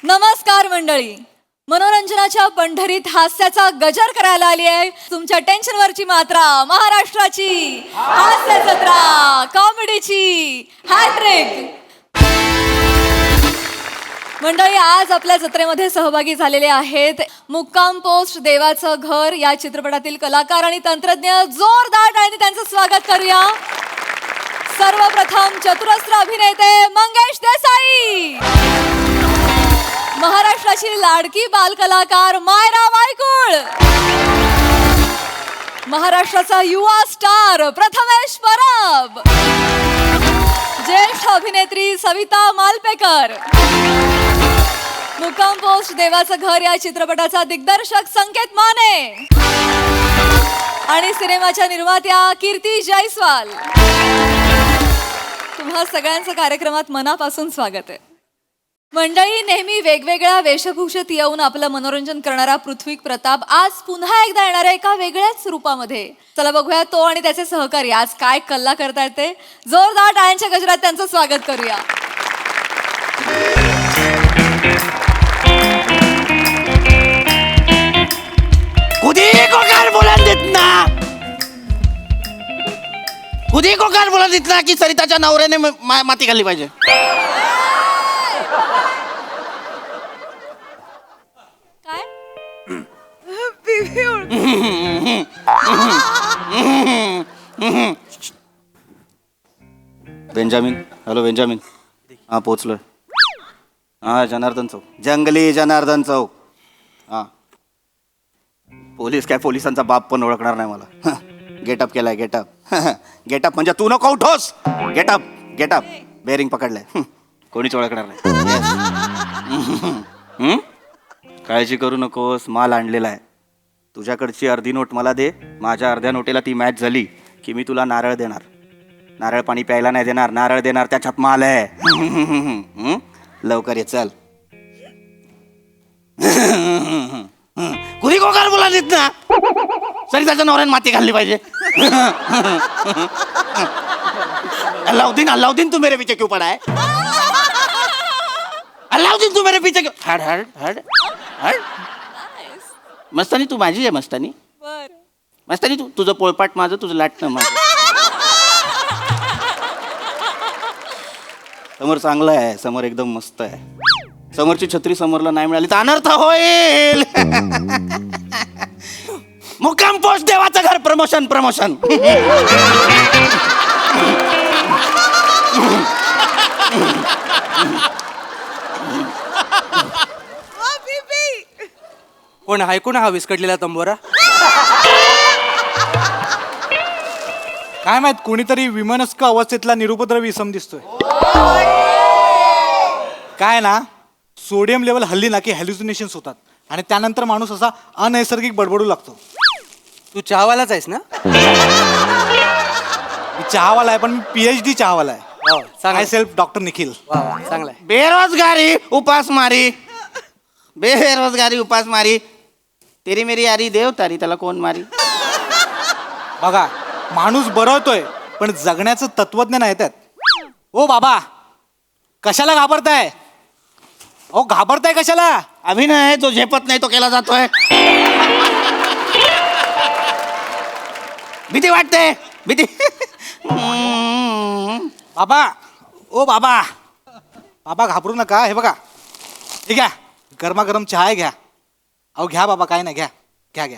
नमस्कार मंडळी. मनोरंजनाच्या पंढरीत हास्याचा गजर करायला आली आहे तुमच्या टेन्शनवरची मात्रा, महाराष्ट्राची हास्य जत्रा, कॉमेडीची हॅट्रिक. मंडळी, आज आपल्या जत्रेमध्ये सहभागी झालेले आहेत मुक्काम पोस्ट देवाचं घर या चित्रपटातील कलाकार आणि तंत्रज्ञ. जोरदार टाळ्यांनी त्यांचं स्वागत करूया. सर्वप्रथम चतुरस्र अभिनेते मंगेश देसाई, महाराष्ट्राची लाडकी बालकलाकार मायरा वायकुळ, महाराष्ट्राचा युवा स्टार प्रथमेश परब, ज्येष्ठ अभिनेत्री सविता मालपेकर, मुक्काम पोस्ट देवाचं घर या चित्रपटाचा दिग्दर्शक संकेत माने आणि सिनेमाच्या निर्मात्या कीर्ती जयस्वाल. तुम्हा सगळ्यांचं कार्यक्रमात मनापासून स्वागत आहे. मंडळी, नेहमी वेगवेगळ्या वेशभूषेत येऊन आपलं मनोरंजन करणारा पृथ्वी प्रताप आज पुन्हा एकदा येणार आहे एका वेगळ्याच रूपामध्ये. चला बघूया तो आणि त्याचे सहकारी आज काय कल्ला करतायत ते. जोरदार टाळ्यांच्या गजरात त्यांचं स्वागत करूया. खुदी को कार बोला देत ना की सरिताच्या नवऱ्याने माती खाल्ली पाहिजे. काय बेंजामिन, हॅलो बेंजामिन. हा पोचलोय. हा जनार्दन चौक, जंगली जनार्दन चौक. हा पोलीस काय, पोलिसांचा बाप पण ओळखणार नाही मला. गेटअप केलाय, गेटअप. गेटअप म्हणजे तू नको उठोस. गेटअप गेटअप बेरिंग पकडलंय, कोणीच ओळखणार नाही. काळजी करू नकोस, माल आणलेला आहे. तुझ्याकडची अर्धी नोट मला दे. माझ्या अर्ध्या नोटेला ती मॅच झाली की मी तुला नारळ देणार. नारळ पाणी प्यायला नाही देणार, नारळ देणार, त्याच्यात माल आहे. लवकर ये, चल. कुणी कोकार बोला देत ना सरिताच्या नवऱ्याने माती घालली पाहिजे. अल्लाउद्दीन, अल्लाउद्दीन तू मेरे पीछे क्यों पड़ा है? अल्लाउद्दीन तू मेरे पीछे क्यों? हड हड हड हड. मस्तानी तू माझी आहे. मस्तानी मस्तानी तू, तुझं पोळपाट माझं, तुझं लाटणं माझं. समोर चांगलं आहे, समोर एकदम मस्त आहे. समोरची छत्री समोरला नाही मिळाली तर अनर्थ होईल. मुक्काम पोस्ट देवाचं घर प्रमोशन प्रमोशन. कोण ऐकू ना हा विस्कटलेला तंबोरा? काय माहित, कोणीतरी विमनस्क अवस्थेतला निरुपद्रवी इसम दिसतोय. काय ना, सोडियम लेवल हल्ली ना की हॅल्युसिनेशन्स होतात आणि त्यानंतर माणूस असा अनैसर्गिक बडबडू लागतो. तू चहावालाच आहेस ना? मी चहावाला आहे, पण मी PhD चहावाला आहे. I self doctor Nikhil. चांगला आहे. बेरोजगारी उपासमारी, बेरोजगारी उपासमारी. तेरी मेरी यारी देव तारी, त्याला कोण मारी. बघा, माणूस बरवतोय पण जगण्याचं तत्वज्ञान आहे त्यात. ओ बाबा, कशाला घाबरताय? ओ घाबरताय कशाला? अभिनय जो झेपत नाही तो केला जातोय. भीती वाटते, भीती. बाबा, ओ बाबा, बाबा घाबरू नका. हे बघा, हे घ्या, गरमागरम चहा आहे, घ्या. अहो घ्या बाबा, काय नाही, घ्या घ्या घ्या.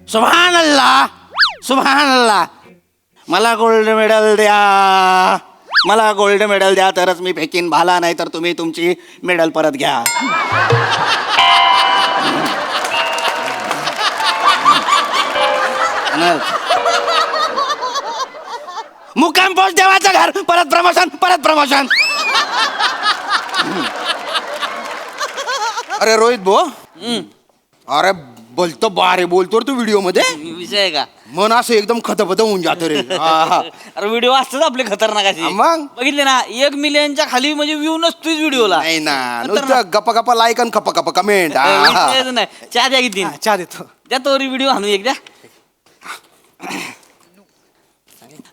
सुभान अल्लाह, सुभान अल्लाह. मला गोल्ड मेडल द्या, मला गोल्ड मेडल द्या, तरच मी फेकीन भाला, नाही तर तुम्ही तुमची मेडल परत घ्या. मुक्काम पोस्ट देवाचं घर, परत प्रमोशन, परत प्रमोशन. अरे रोहित भो, अरे बोलतो बारे बोलतो रे तू व्हिडिओ मध्ये. विषय का? मन असं एकदम खतपत होऊन जातो रे. अरे व्हिडिओ असतात आपले खतरनाक असे. मग बघितले ना, 1 मिलियनच्या खाली म्हणजे व्ह्यू नसतोच व्हिडिओला. नाही ना, नुसतं गप्पा गप्पा लाईक आणि खप्पा खप्पा कमेंट. नाही, चहा द्या किती. चहा देतो. द्या तोरी व्हिडिओ आणू एक द्या.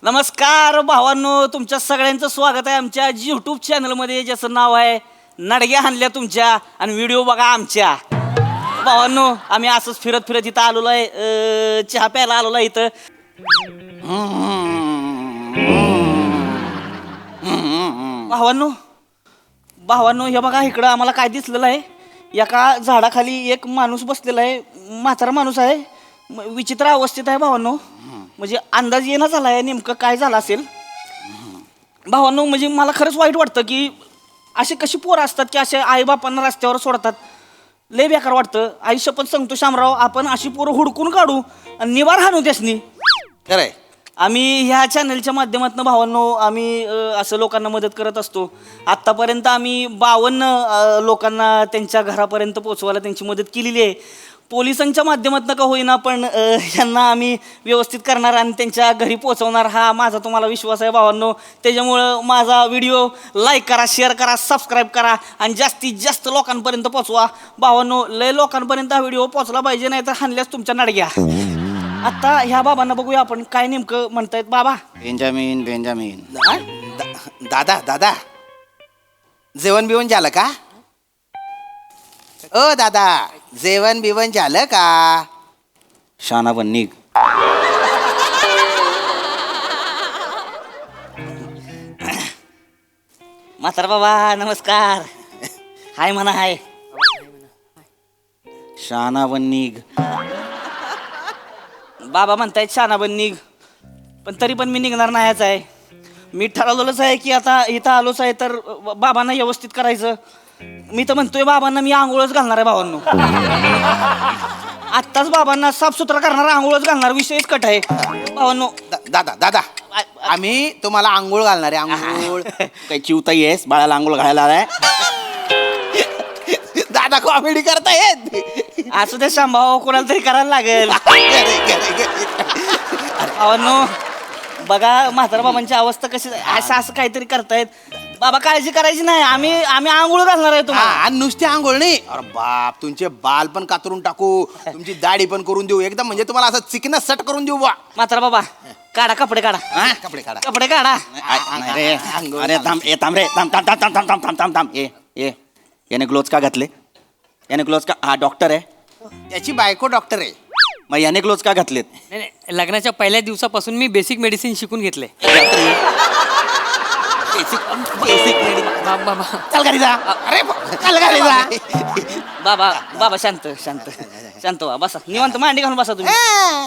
नमस्कार भावांनो, तुमच्या सगळ्यांचं स्वागत आहे आमच्या यूट्यूब चॅनलमध्ये, ज्याचं नाव आहे नडग्या हाणल्या तुमच्या आणि व्हिडिओ बघा आमच्या. भावांनो, आम्ही असंच फिरत फिरत इथं आलेलो आहे, चहा प्यायला आलेलो आहे इथं. भावांनो हे बघा, इकडं आम्हाला काय दिसलेलं आहे, एका झाडाखाली एक माणूस बसलेला आहे, म्हातारा माणूस आहे, विचित्र अवस्थेत आहे भावांनो. म्हणजे अंदाज येणं झाला आहे नेमकं काय झालं असेल. भावांनो, म्हणजे मला खरंच वाईट वाटतं की असे कशी पोरं असतात की असे आईबापांना रस्त्यावर सोडतात. लय बेकार वाटतं. आयुष्य पण सांगतो शामराव, आपण अशी पोरं हुडकून काढू आणि निवार हाणू त्यासनी. खरंय. आम्ही ह्या चॅनलच्या माध्यमातून भावांनो आम्ही असं लोकांना मदत करत असतो. आत्तापर्यंत आम्ही 52 लोकांना त्यांच्या घरापर्यंत पोहोचवायला त्यांची मदत केलेली आहे. पोलिसांच्या माध्यमातून का होईना पण यांना आम्ही व्यवस्थित करणार आणि त्यांच्या घरी पोहोचवणार, हा माझा तुम्हाला विश्वास आहे भावांनो. त्याच्यामुळं माझा व्हिडिओ लाईक करा, शेअर करा, सबस्क्राईब करा आणि जास्तीत जास्त लोकांपर्यंत पोहोचवा भावांनो. लय लोकांपर्यंत हा व्हिडिओ पोहोचला पाहिजे, नाही तर हाणल्यास तुमच्या नडग्या. आता ह्या बाबांना बघूया आपण काय नेमकं म्हणतायत. बाबा बेंजामिन बेंजामिन दादा दादा जेवण बिवण झालं का? ओ दादा, जेवण बिवण झालं का? शाना पण निघ. म्हातारा बाबा नमस्कार. हाय म्हणा हाय. शाना पण निघ. बाबा म्हणतायत शानाबन निघ, पण तरी पण मी निघणार नाहीच आहे. मी ठरवलेलंच आहे की आता इथं आलोच आहे तर बाबांना व्यवस्थित करायचं. मी तर म्हणतोय बाबांना मी आंघोळच घालणार आहे भावांनो. आत्ताच बाबांना साफसुथरा करणार, आंघोळच घालणार, विषयच कट आहे भावांनो. दादा दादा, आम्ही तुम्हाला आंघोळ घालणार आहे. आंघोळ काही चिवताई आहेस बाळाला आंघोळ घालायला आलाय? दादा कॉमेडी करतायत. असू दे शांभाव, कोणाला तरी करायला लागेल भावांनो. बघा म्हातारा बाबांची अवस्था कशी, असं असं काहीतरी करतायत. बाबा काळजी करायची नाही, आम्ही आंघोळ घालणार आहे तुम्हाला. आणि नुसती आंघोळ नाही, अरे बाप, तुमचे बाल पण कातरून टाकू, तुमची दाढी पण करून देऊ, एकदम म्हणजे तुम्हाला असं चिकन सट करून देऊ. बा म्हातारा बाबा काढा कपडे, काढा कपडे काढा. कपडे काढा. अरे अरे थांब, ए थांब रे, थांब थांब थांब थांब थांब थांब थांब थांब. ए याने ग्लोव्ज का घातले? याने ग्लोव्ज का? हा डॉक्टर आहे. त्याची बायको डॉक्टर आहे. मग याने ग्लोव्ज का घातलेत? नाही, लग्नाच्या पहिल्या दिवसापासून मी बेसिक मेडिसिन शिकून घेतले. बाबा चल घरी जा. अरे चल घरी जा. बाबा शांत शांत शांत व्हा, बसा निवांत, मांडी घालून बसा तुम्ही.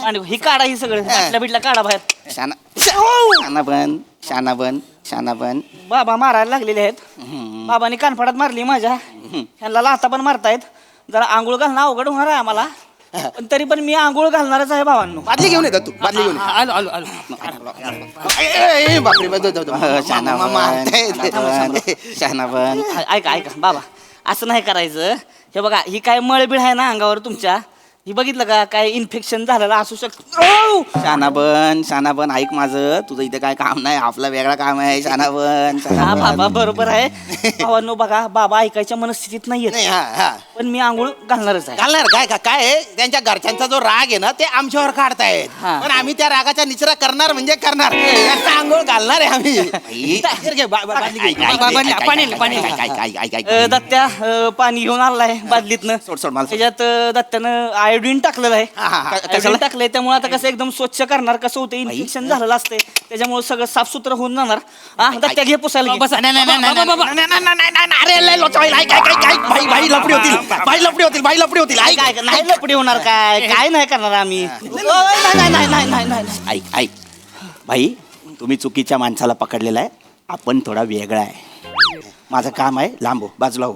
मांडी ही काढा, ही सगळं बाटल्या बिटल्या काढा बाहेर. शाना बन, शाना बन, शाना बन. बाबा मारायला लागलेले आहेत. बाबांनी कानफडात मारली माझ्या, ह्यांना लाथा पण मारतायत. जरा आंघोळ घालणं अवघड होणार आहे आम्हाला, पण तरी पण मी आंघोळ घालणारच आहे भावांनो. बादली घेऊन येतात तू, बादली घेऊन ये. आलो आलो आलो. बापरे, शाना बन, शाना बन. ऐका बाबा, असं नाही करायचं. हे बघा, ही काय मळबीळ आहे ना अंगावर तुमच्या, ही बघितलं का, काय इन्फेक्शन झालेलं असू शकतं. शाना बन, ऐक माझं, तुझं इथे काय काम नाही, आपला वेगळा काम आहे. शाना बन, हा बाबा बरोबर आहे भावांनो. बघा बाबा ऐकायच्या मनस्थितीत नाहीये, नाही, हा. पण मी आंघोळ घालणारच आहे. घालणार काय आहे, त्यांच्या घरच्यांचा जो राग आहे ना, ते आमच्यावर काढतायत. हा. पण आम्ही त्या रागाचा निचरा करणार म्हणजे करणार. त्यांचा आंघोळ घालणार आहे आम्ही. दत्त्या पाणी घेऊन आलाय बादलीतनं. सोड मला. त्याच्यात दत्त्यानं आयोडीन टाकलेलं आहे. हा. आयोडीन टाकलंय, त्यामुळे आता कसं एकदम स्वच्छ करणार, कसं होतं इन्फेक्शन झालेलं असते, त्याच्यामुळे सगळं साफसुथरं होऊन जाणार. हा दत्त्या घे पुसायला घे. बसा. नाही, नाही, नाही, नाही, बाबा. बाई लपडी होतील. काय नाही लपडी होणार, काय नाही करणार आम्ही. ऐक भाई, तुम्ही चुकीच्या माणसाला पकडलेला आहे. आपण थोडा वेगळा आहे. माझं काम आहे लांबो, बाजूला हो.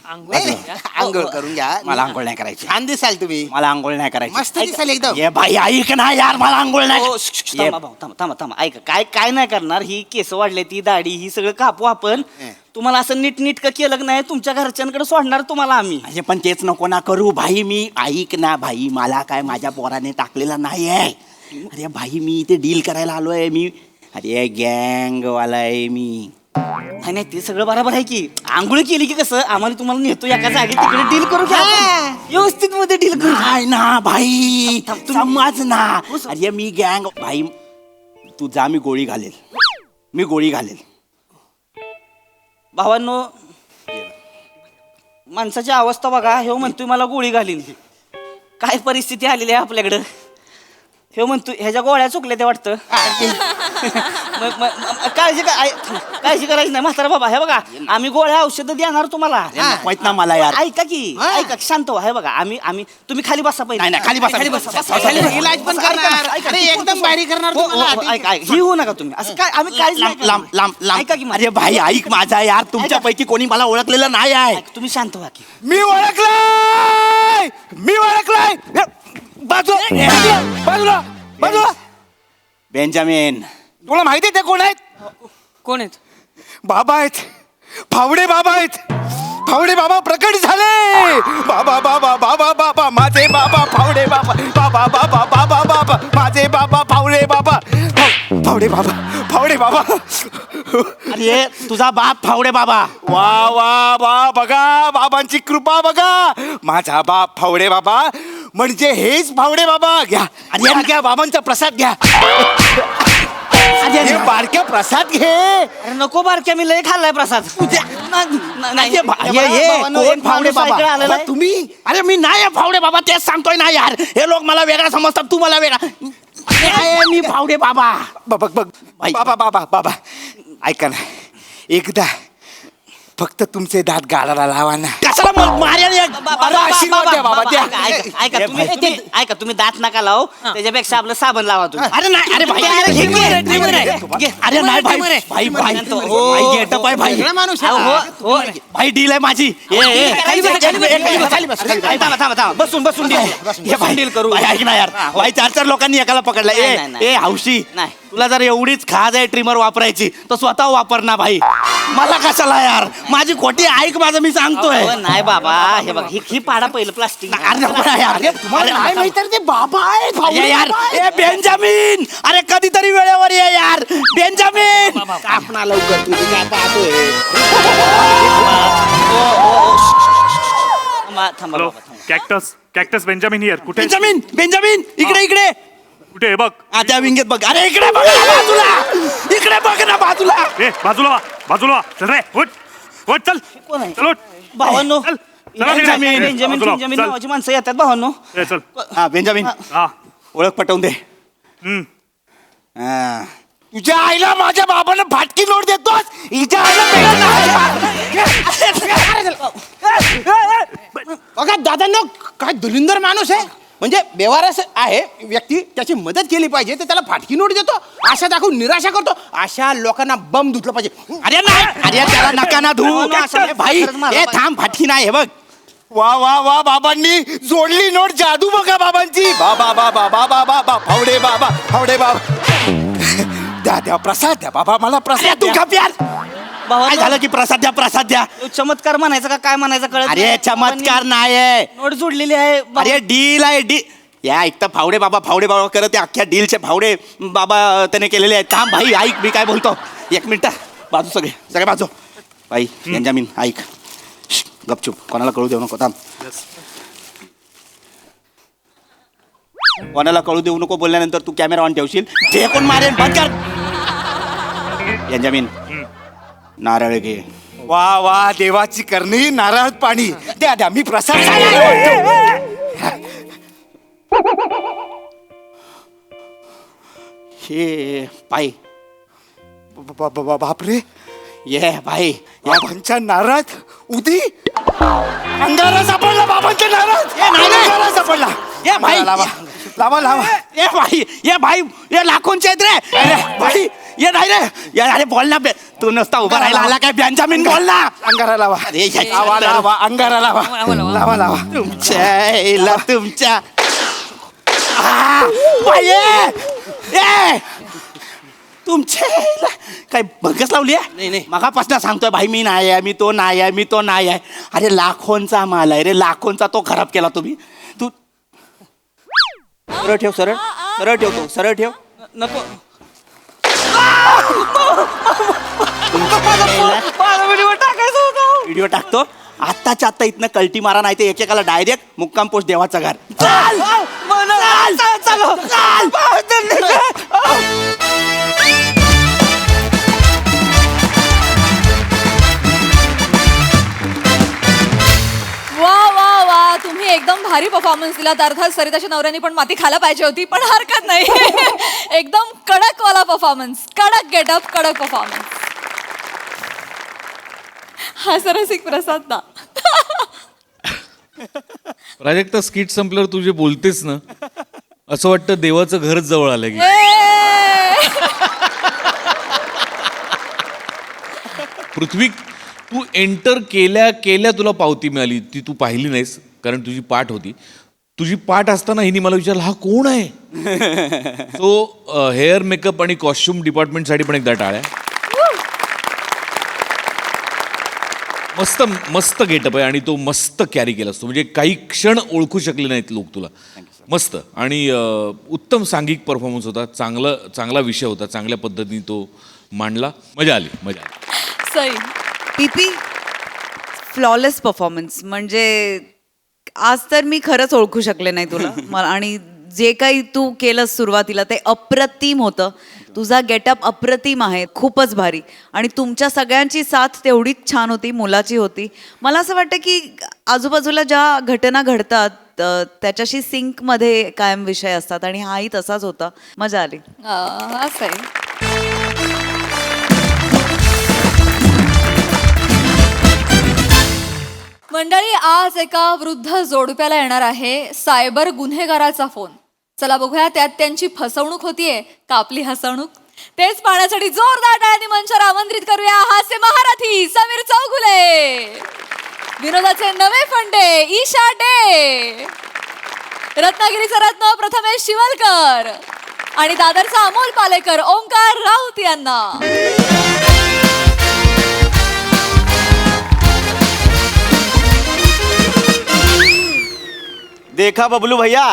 आंघोळ करून घ्या. मला आंघोळ नाही करायची. छान दिसाल तुम्ही, मला आंघोळ नाही करायची. मस्त दिसाल एकदम. ये भाई ऐक ना यार, मला आंघोळ नाही. हो, थांबा भाऊ, थांबा. ऐका, काय नाही करणार. ही केस वाढले, ती दाढी, ही सगळं कापू आपण. तुम्हाला असं नीटनीटकं केलं की नाही, तुमच्या घरच्यांकडे सोडणार तुम्हाला आम्ही. अरे पण तेच नको ना करू भाई. मी ऐक ना भाई, मला काय माझ्या पोराने टाकलेला नाही आहे. अरे भाई, मी इथे डील करायला आलोय. मी अरे गँगवाला आहे मी. नाही ते सगळं बरोबर आहे की, आंघोळ केली की कसं आम्हाला तुम्हाला नेतो एका जागी, तिकडे डील करू घ्या, व्यवस्थित मध्ये डील करू. नाही ना भाई, समज ना. अरे मी गँग भाई, तू जा, मी गोळी घालेल, मी गोळी घालेल. भावांनो माणसाची अवस्था बघा. हे म्हणतोय मला गोळी घालीन. काय परिस्थिती आलेली आहे आपल्याकडं. हे म्हणतोय ह्याच्या गोळ्या चुकल्या ते वाटतं. काळजी करायची नाही म्हातारा बाबा. हे बघा आम्ही गोळ्या औषधं देणार तुम्हाला. नकोयत ना मला यार. ऐका की ऐका शांत व्हा. हे बघा आम्ही आम्ही तुम्ही खाली बसा पहिले. नाही, खाली बसा, खाली बसा. इलाज पण करणार. अरे, एकदम बारीक करणार तुम्हाला. ऐका ही होऊ नका तुम्ही असं काय. आम्ही काहीच नाही लांब करणार. लांब लांब. ऐका की अरे भाई ऐक माझा यार, तुमच्यापैकी कोणी मला ओळखलेलं नाही आहे. ऐका, तुम्ही शांत व्हा की. मी ओळखलंय, मी ओळखलंय. बाजूला बाजूला. बेंजामिन, तुला माहिती आहे ते कोण आहेत? कोण आहेत? बाबा आहेत, फावडे बाबा आहेत. फावडे बाबा प्रकट झाले. बाबा बाबा बाबा बाबा माझे बाबा फावडे बाबा. बाबा बाबा बाबा बाबा माझे बाबा फावडे बाबा. फावडे बाबा, फावडे बाबा. अरे तुझा बाप फावडे बाबा. वा वा वा, बघा बाबांची कृपा बघा. माझा बाप फावडे बाबा म्हणजे हेच फावडे बाबा. घ्या आणि घ्या बाबांचा प्रसाद घ्या. अरे बारक्या प्रसाद घे. अरे नको बारक्या मी लय खाल्लाय प्रसाद. नाही कोण फावडे बाबा? आलेला आहे. तुम्ही? अरे मी नाही आहे फावडे बाबा, तेच सांगतोय ना यार. हे लोक मला वेगळा समजतात, तू मला वेगळा. मी फावडे बाबा. बघ बघ बाबा बाबा बाबा ऐका ना, एकदा फक्त तुमचे दात गाडाला लावा ना. कशाला मार्याने मला आशीर्वाद द्या बाबा, द्या. ऐका तुम्ही दात नका लावू. त्याच्यापेक्षा आपलं साबण लावा तुम्ही. अरे नाही, अरे भाई अरे नाही भाई भाई भाई भाई गेटअप आहे भाई. भाई डील आहे माझी. बसून बसून डील करू. ऐक ना यार, भाई 4 लोकांनी एकाला पकडला. ए हौशी, नाही. तुला जर एवढीच खाज आहे ट्रिमर वापरायची तर स्वतः वापर ना भाई. मला कशाला यार, माझी खोटी ऐक माझं, मी सांगतोय. नाही बाबा. हे बघ ही पाडा पहिलं प्लास्टिक. अरे नको ना यार. अरे नाही माहित ते बाबा आहे यार. ए बेंजामिन, अरे कधीतरी वेळेवर ये यार. बेंजामिन आपणा लवकर, तू काय पाहतोय? थांबा हॅलो बाबा, थांबा. Cactus Benjamin here. कुठे बेंजामिन बेंजामिन इकडे इकडे. कुठे आहे बघ? हा त्या विंगेत बघ. अरे इकडे बघ ना बाजूला, इकडे बघ ना बाजूला. ए बाजूला वा, बाजूला वा. चल रे, उठ उठ, चल कोण आहे? चल उठ. भावांनो चल. चला तिकडे. बेंजामिन ए, बेंजामिन बाजूला, बेंजामिन चल. नावाची माणसं येतात भावांनो. ए, चल. हा बेंजामिन, हा. ओळख पटवून दे. हम्म. हा. तुझ्या आईला माझ्या बाबानं फाटकी नोट देतोस. हिच्या बघा दादांनो, काय दलिंदर माणूस आहे. म्हणजे व्यवहारच आहे व्यक्ती, त्याची मदत केली पाहिजे तर त्याला फाटकी नोट देतो, आशा दाखवून निराशा करतो. अशा लोकांना बम धुतलं पाहिजे. अरे नाही, अरे त्याला नका ना धू. भाई हे थांब, फाटकी नाही. हे बघ. वा वा वा, बाबांनी जोडली नोट. जादू बघा बाबांची. बाबा बाबा बाबा बाबा फावडे बाबा, फावडे बाबा. द्या द्या प्रसाद द्या बाबा, मला अरे प्रसाद तू द्या. गप यार. काय झालं की प्रसाद द्या, प्रसाद द्या. चमत्कार म्हणायचा का काय म्हणायचं कळत अरे नाही. चमत्कार नाही. नोट जोडलेली आहे. अरे डील आहे डी. या ऐकता फावडे बाबा करत ते अख्ख्या डीलचे फावडे बाबा त्याने केलेले आहेत. थांब भाई ऐक, मी काय बोलतो. 1 मिनिट बाजू, सगळे बाजू. भाई बेंजामिन ऐक. श्श, गपचूप, कोणाला कळू देऊ नको. थांब. कोणाला कळू देऊ नको बोलल्यानंतर तू कॅमेरा ऑन ठेवशील. ते कोण मारेल, बंद कर. बेंजामिन नारळ घे. वा वा, देवाची करणी, नारळ पाणी. द्या द्या, मी प्रसाद. हे पाय. बापरे, ये भाई. बाबांच्या नारळात उदी अंगारा सापडला. बाबांच्या नारळात अंगारा सापडला. ये भाई. लावा लावा लावा. ये भाई ये लाखोंचे आहेत रे. अरे भाई ये नाही रे. ये अरे बोल ना बे. तू नसता उभा राहिला, आला काय बेंजामिन, बोल ना. अंगारा लावा. अरे लावा लावा, अंगारा लावा. लावा लावा. तुमच्या भाई ये तुमचे काय भगस लावली आहे. नाही. मगापासून सांगतोय भाई, मी नाही आहे, मी तो नाही आहे, मी तो नाही आहे. अरे लाखोंचा माल आहे रे, लाखोंचा. तो खराब केला तुम्ही. तू सरळ ठेव, सरळ ठेव, तो सरळ ठेव. नको. व्हिडिओ टाकतो आत्ताच्या आत्ता इथनं कल्टी मारा, नाही ते एकेकाला डायरेक्ट मुक्काम पोस्ट देवाचं घर. वा वा वा, तुम्ही एकदम भारी परफॉर्मन्स दिलात. अर्थात सरिताच्या नवऱ्याने पण माती खायला पाहिजे होती, पण हरकत नाही. एकदम कडक वाला परफॉर्मन्स, कडक गेटअप, कडक परफॉर्मन्स. हा सरसिक प्रसाद ना. प्राजक्ता, स्किट संपल्यावर तू जे बोलतेस ना, असं वाटतं देवाचं घरच जवळ आलं की. पृथ्वी, तू एंटर केल्या केल्या तुला पावती मिळाली. ती तू पाहिली नाहीस कारण तुझी पाठ होती. तुझी पाठ असताना हिने मला विचारलं हा कोण आहे. सो हेअर मेकअप आणि कॉस्ट्युम डिपार्टमेंटसाठी पण एकदा टाळ्या. मस्त मस्त गेटअप आहे आणि तो मस्त कॅरी केला असतो. म्हणजे काही क्षण ओळखू शकले नाहीत लोक तुला. मस्त. आणि उत्तम सांघिक परफॉर्मन्स होता. चांगला विषय होता. चांगल्या पद्धतीने तो मांडला. मजा आली. सई, पीपी, फ्लॉलेस परफॉर्मन्स. म्हणजे आज तर मी खरंच ओळखू शकले नाही तुला. आणि जे काही तू केलंस सुरुवातीला ते अप्रतिम होतं. तुझा गेटअप अप्रतिम आहे, खूपच भारी. आणि तुमच्या सगळ्यांची साथ तेवढीच छान होती, मुलाची होती. मला असं वाटतं की आजूबाजूला ज्या घटना घडतात त्याच्याशी सिंकमध्ये कायम विषय असतात आणि हाही तसाच होता. मजा आली. असं आहे. मंडळी, आज एका वृद्ध जोडप्याला येणार आहे सायबर गुन्हेगाराचा फोन. चला बघूया त्यात त्यांची फसवणूक होतीये का आपली हसवणूक. तेच पाहण्यासाठी जोरदार टाळ्यांनी मंचावर आमंत्रित करूया हास्य महारथी समीर चौगुले, विनोदाचे नवे फंडे ईशा डे, रत्नागिरीचा रत्न प्रथमेश शिवलकर आणि दादरचा अमोल पालेकर ओंकार राऊत यांना. देखा बबलू भैया,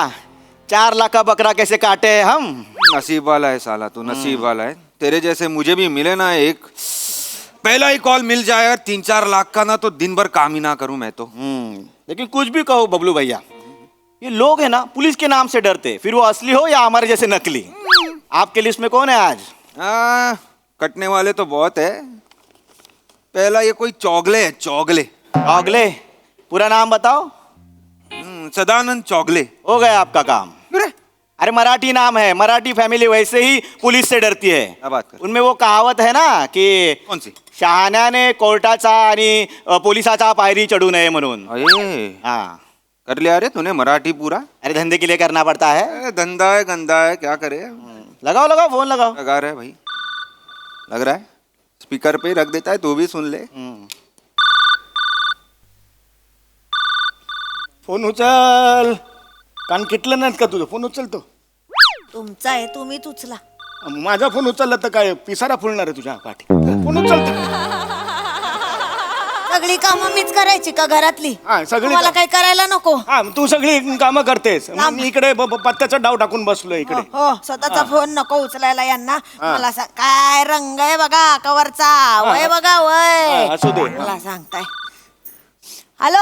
4 लाख का बकरा कैसे काटे हैं हम. नसीब वाला है साला तू, नसीब वाला है. तेरे जैसे मुझे भी मिले ना एक, पहला ही कॉल मिल जाए और 3-4 लाख का ना, तो दिन भर काम ही ना करूं मैं तो. लेकिन कुछ भी कहो बबलू भैया, ये लोग है ना पुलिस के नाम से डरते, फिर वो असली हो या हमारे जैसे नकली. आपके लिस्ट में कौन है आज. कटने वाले तो बहुत है. पहला ये कोई चौगले है, चौगले. चौगले, पूरा नाम बताओ. सदानंद चौगले. हो गया आपका काम. अरे मराठी नाम है, मराठी फैमिली वैसे ही पुलिस से डरती है. क्या बात कर. उनमें वो कहावत है ना की कौन सी. शहाण्याने कोर्टाचा आणि पोलिसाचा पायरी चढू नये म्हणून. अरे हाँ, कर लिया रे तूने मराठी पूरा. अरे धंधे के लिए करना पड़ता है. धंधा है गंदा है, क्या करे. लगाओ फोन लगाओ. लगा रहा है भाई, लग रहा है. स्पीकर पे रख देता है, तू भी सुन ले. फोन उचल. कान किटलं नाहीत का तुझं. फोन उचलतो. तुमचा आहे, तुम्हीच उचला. माझा फोन उचलला तर काय पिसारा फुलणार आहे तुझ्या पाठी. फोन उचलतो. सगळी कामं मीच करायची का घरातली. हा, सगळी मला काही करायला नको. हा, तू सगळी कामं करतेस. मग मी इकडे पत्त्याचा डाव टाकून बसलोय इकडे. हो, स्वतःचा फोन नको उचलायला यांना. मला काय रंग आहे बघा कवरचा. वय बघा वय. असू दे. मला सांगताय. हॅलो,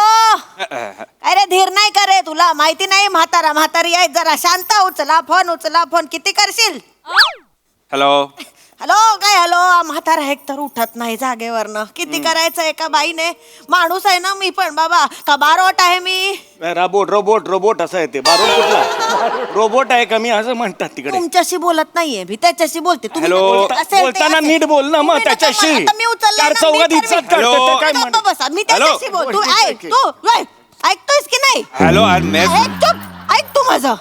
काय रे धीर नाही का रे तुला. माहिती नाही म्हातारी आहे. जरा शांत उचला फोन. किती करशील. हॅलो. हॅलो काय हॅलो. म्हातारा एक तर उठत नाही जागेवरनं. किती करायचं एका बाईने. माणूस आहे ना मी पण बाबा, का बारोट आहे मी. रोबोट असं आहे ते. बारून कुठला रोबोट आहे का मी असं म्हणतात तिकडे. तुमच्याशी बोलत नाहीये मी, त्याच्याशी बोलते. तुम्ही हॅलो. बोलत असेल ते बोलताना असेल. नीट बोल ना मग तुम्ही नका त्याच्याशी. मला- आता मी उचलला चार ना, चौघात मी इज्जत तर- करतो ते काय गप्प म्हण. बसा, मी त्याच्याशी बोल. तू ऐक, तू वय, ऐकतोयस की नाही. हॅलो. मैं ऐक चुप, ऐक तू माझं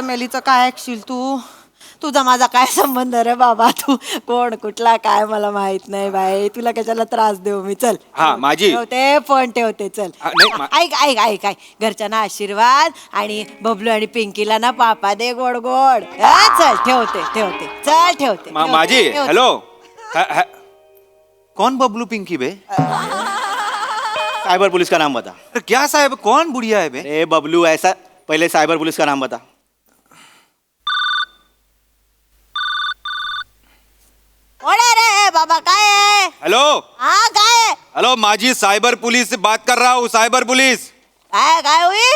मेलीचं काय ऐकशील तू. तुझा माझा काय संबंध रे बाबा. तू कोण कुठला काय मला माहित नाही बाई. तुला कशाला त्रास देऊ मी. चल हा, माझी. ठेवते फोन ठेवते. चल नाही, ऐक घरच्यांना आशीर्वाद आणि बबलू आणि पिंकीला ना पापा दे गोड गोड. चल ठेवते. चल ठेवते. माझी. ठेवते. हेलो. कौन बबलू पिंकी बे. साइबर पुलिस का नाम बता. अरे क्या साहब, कौन बुढ़िया है बे. ए बबलू, ऐसा पहले साइबर पुलिस का नाम बता. कोण आहे रे बाबा. काय आहे. हेलो. हा काय आहे? हेलो माजी साइबर पुलिस से बात कर रहा हूँ, साइबर पुलिस. काय हुई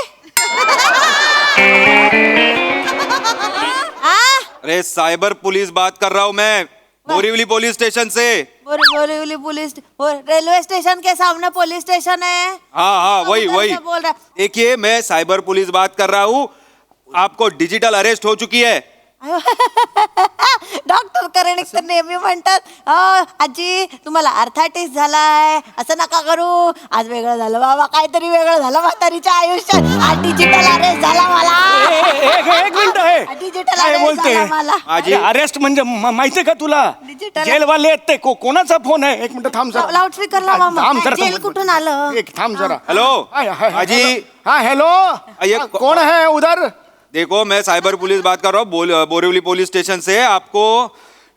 हाँ अरे साइबर पुलिस बात कर रहा हूँ मैं, बोरीवली पुलिस स्टेशन से. बोरीवली पुलिस रेलवे स्टेशन के सामने पुलिस स्टेशन है. हाँ हाँ वही उधर वही. से बोल रहा. देखिए मैं साइबर पुलिस बात कर रहा हूँ, आपको डिजिटल अरेस्ट हो चुकी है. डॉक्टर करेनिक तर नेहमी म्हणतात आजी तुम्हाला अर्थाटिस झालाय असं नका करू. आज वेगळं झालं बाबा, काहीतरी वेगळं झालं म्हातारीच्या आयुष्यात. आज डिजिटल अरेस्ट झाला मला. एक मिनिट आहे. डिजिटल काय अरेस्ट बोलते झाला मला. माझी अरेस्ट म्हणजे माहितीये का तुला? डिजिटल जेलवाले आहेत ते. कोणाचा फोन आहे? एक मिनिट थांब जरा. लाऊडस्पीकरला मामा. थांब जरा. जेल कुठून आलं? एक थांब जरा. हेलो हाय, हाय, हाय, हाजी. हेलो. हाँ हेलो. ये कौन है उधर? देखो मैं साइबर पुलिस बात कर रहा हूँ, बोरीवली पुलिस स्टेशन से. आपको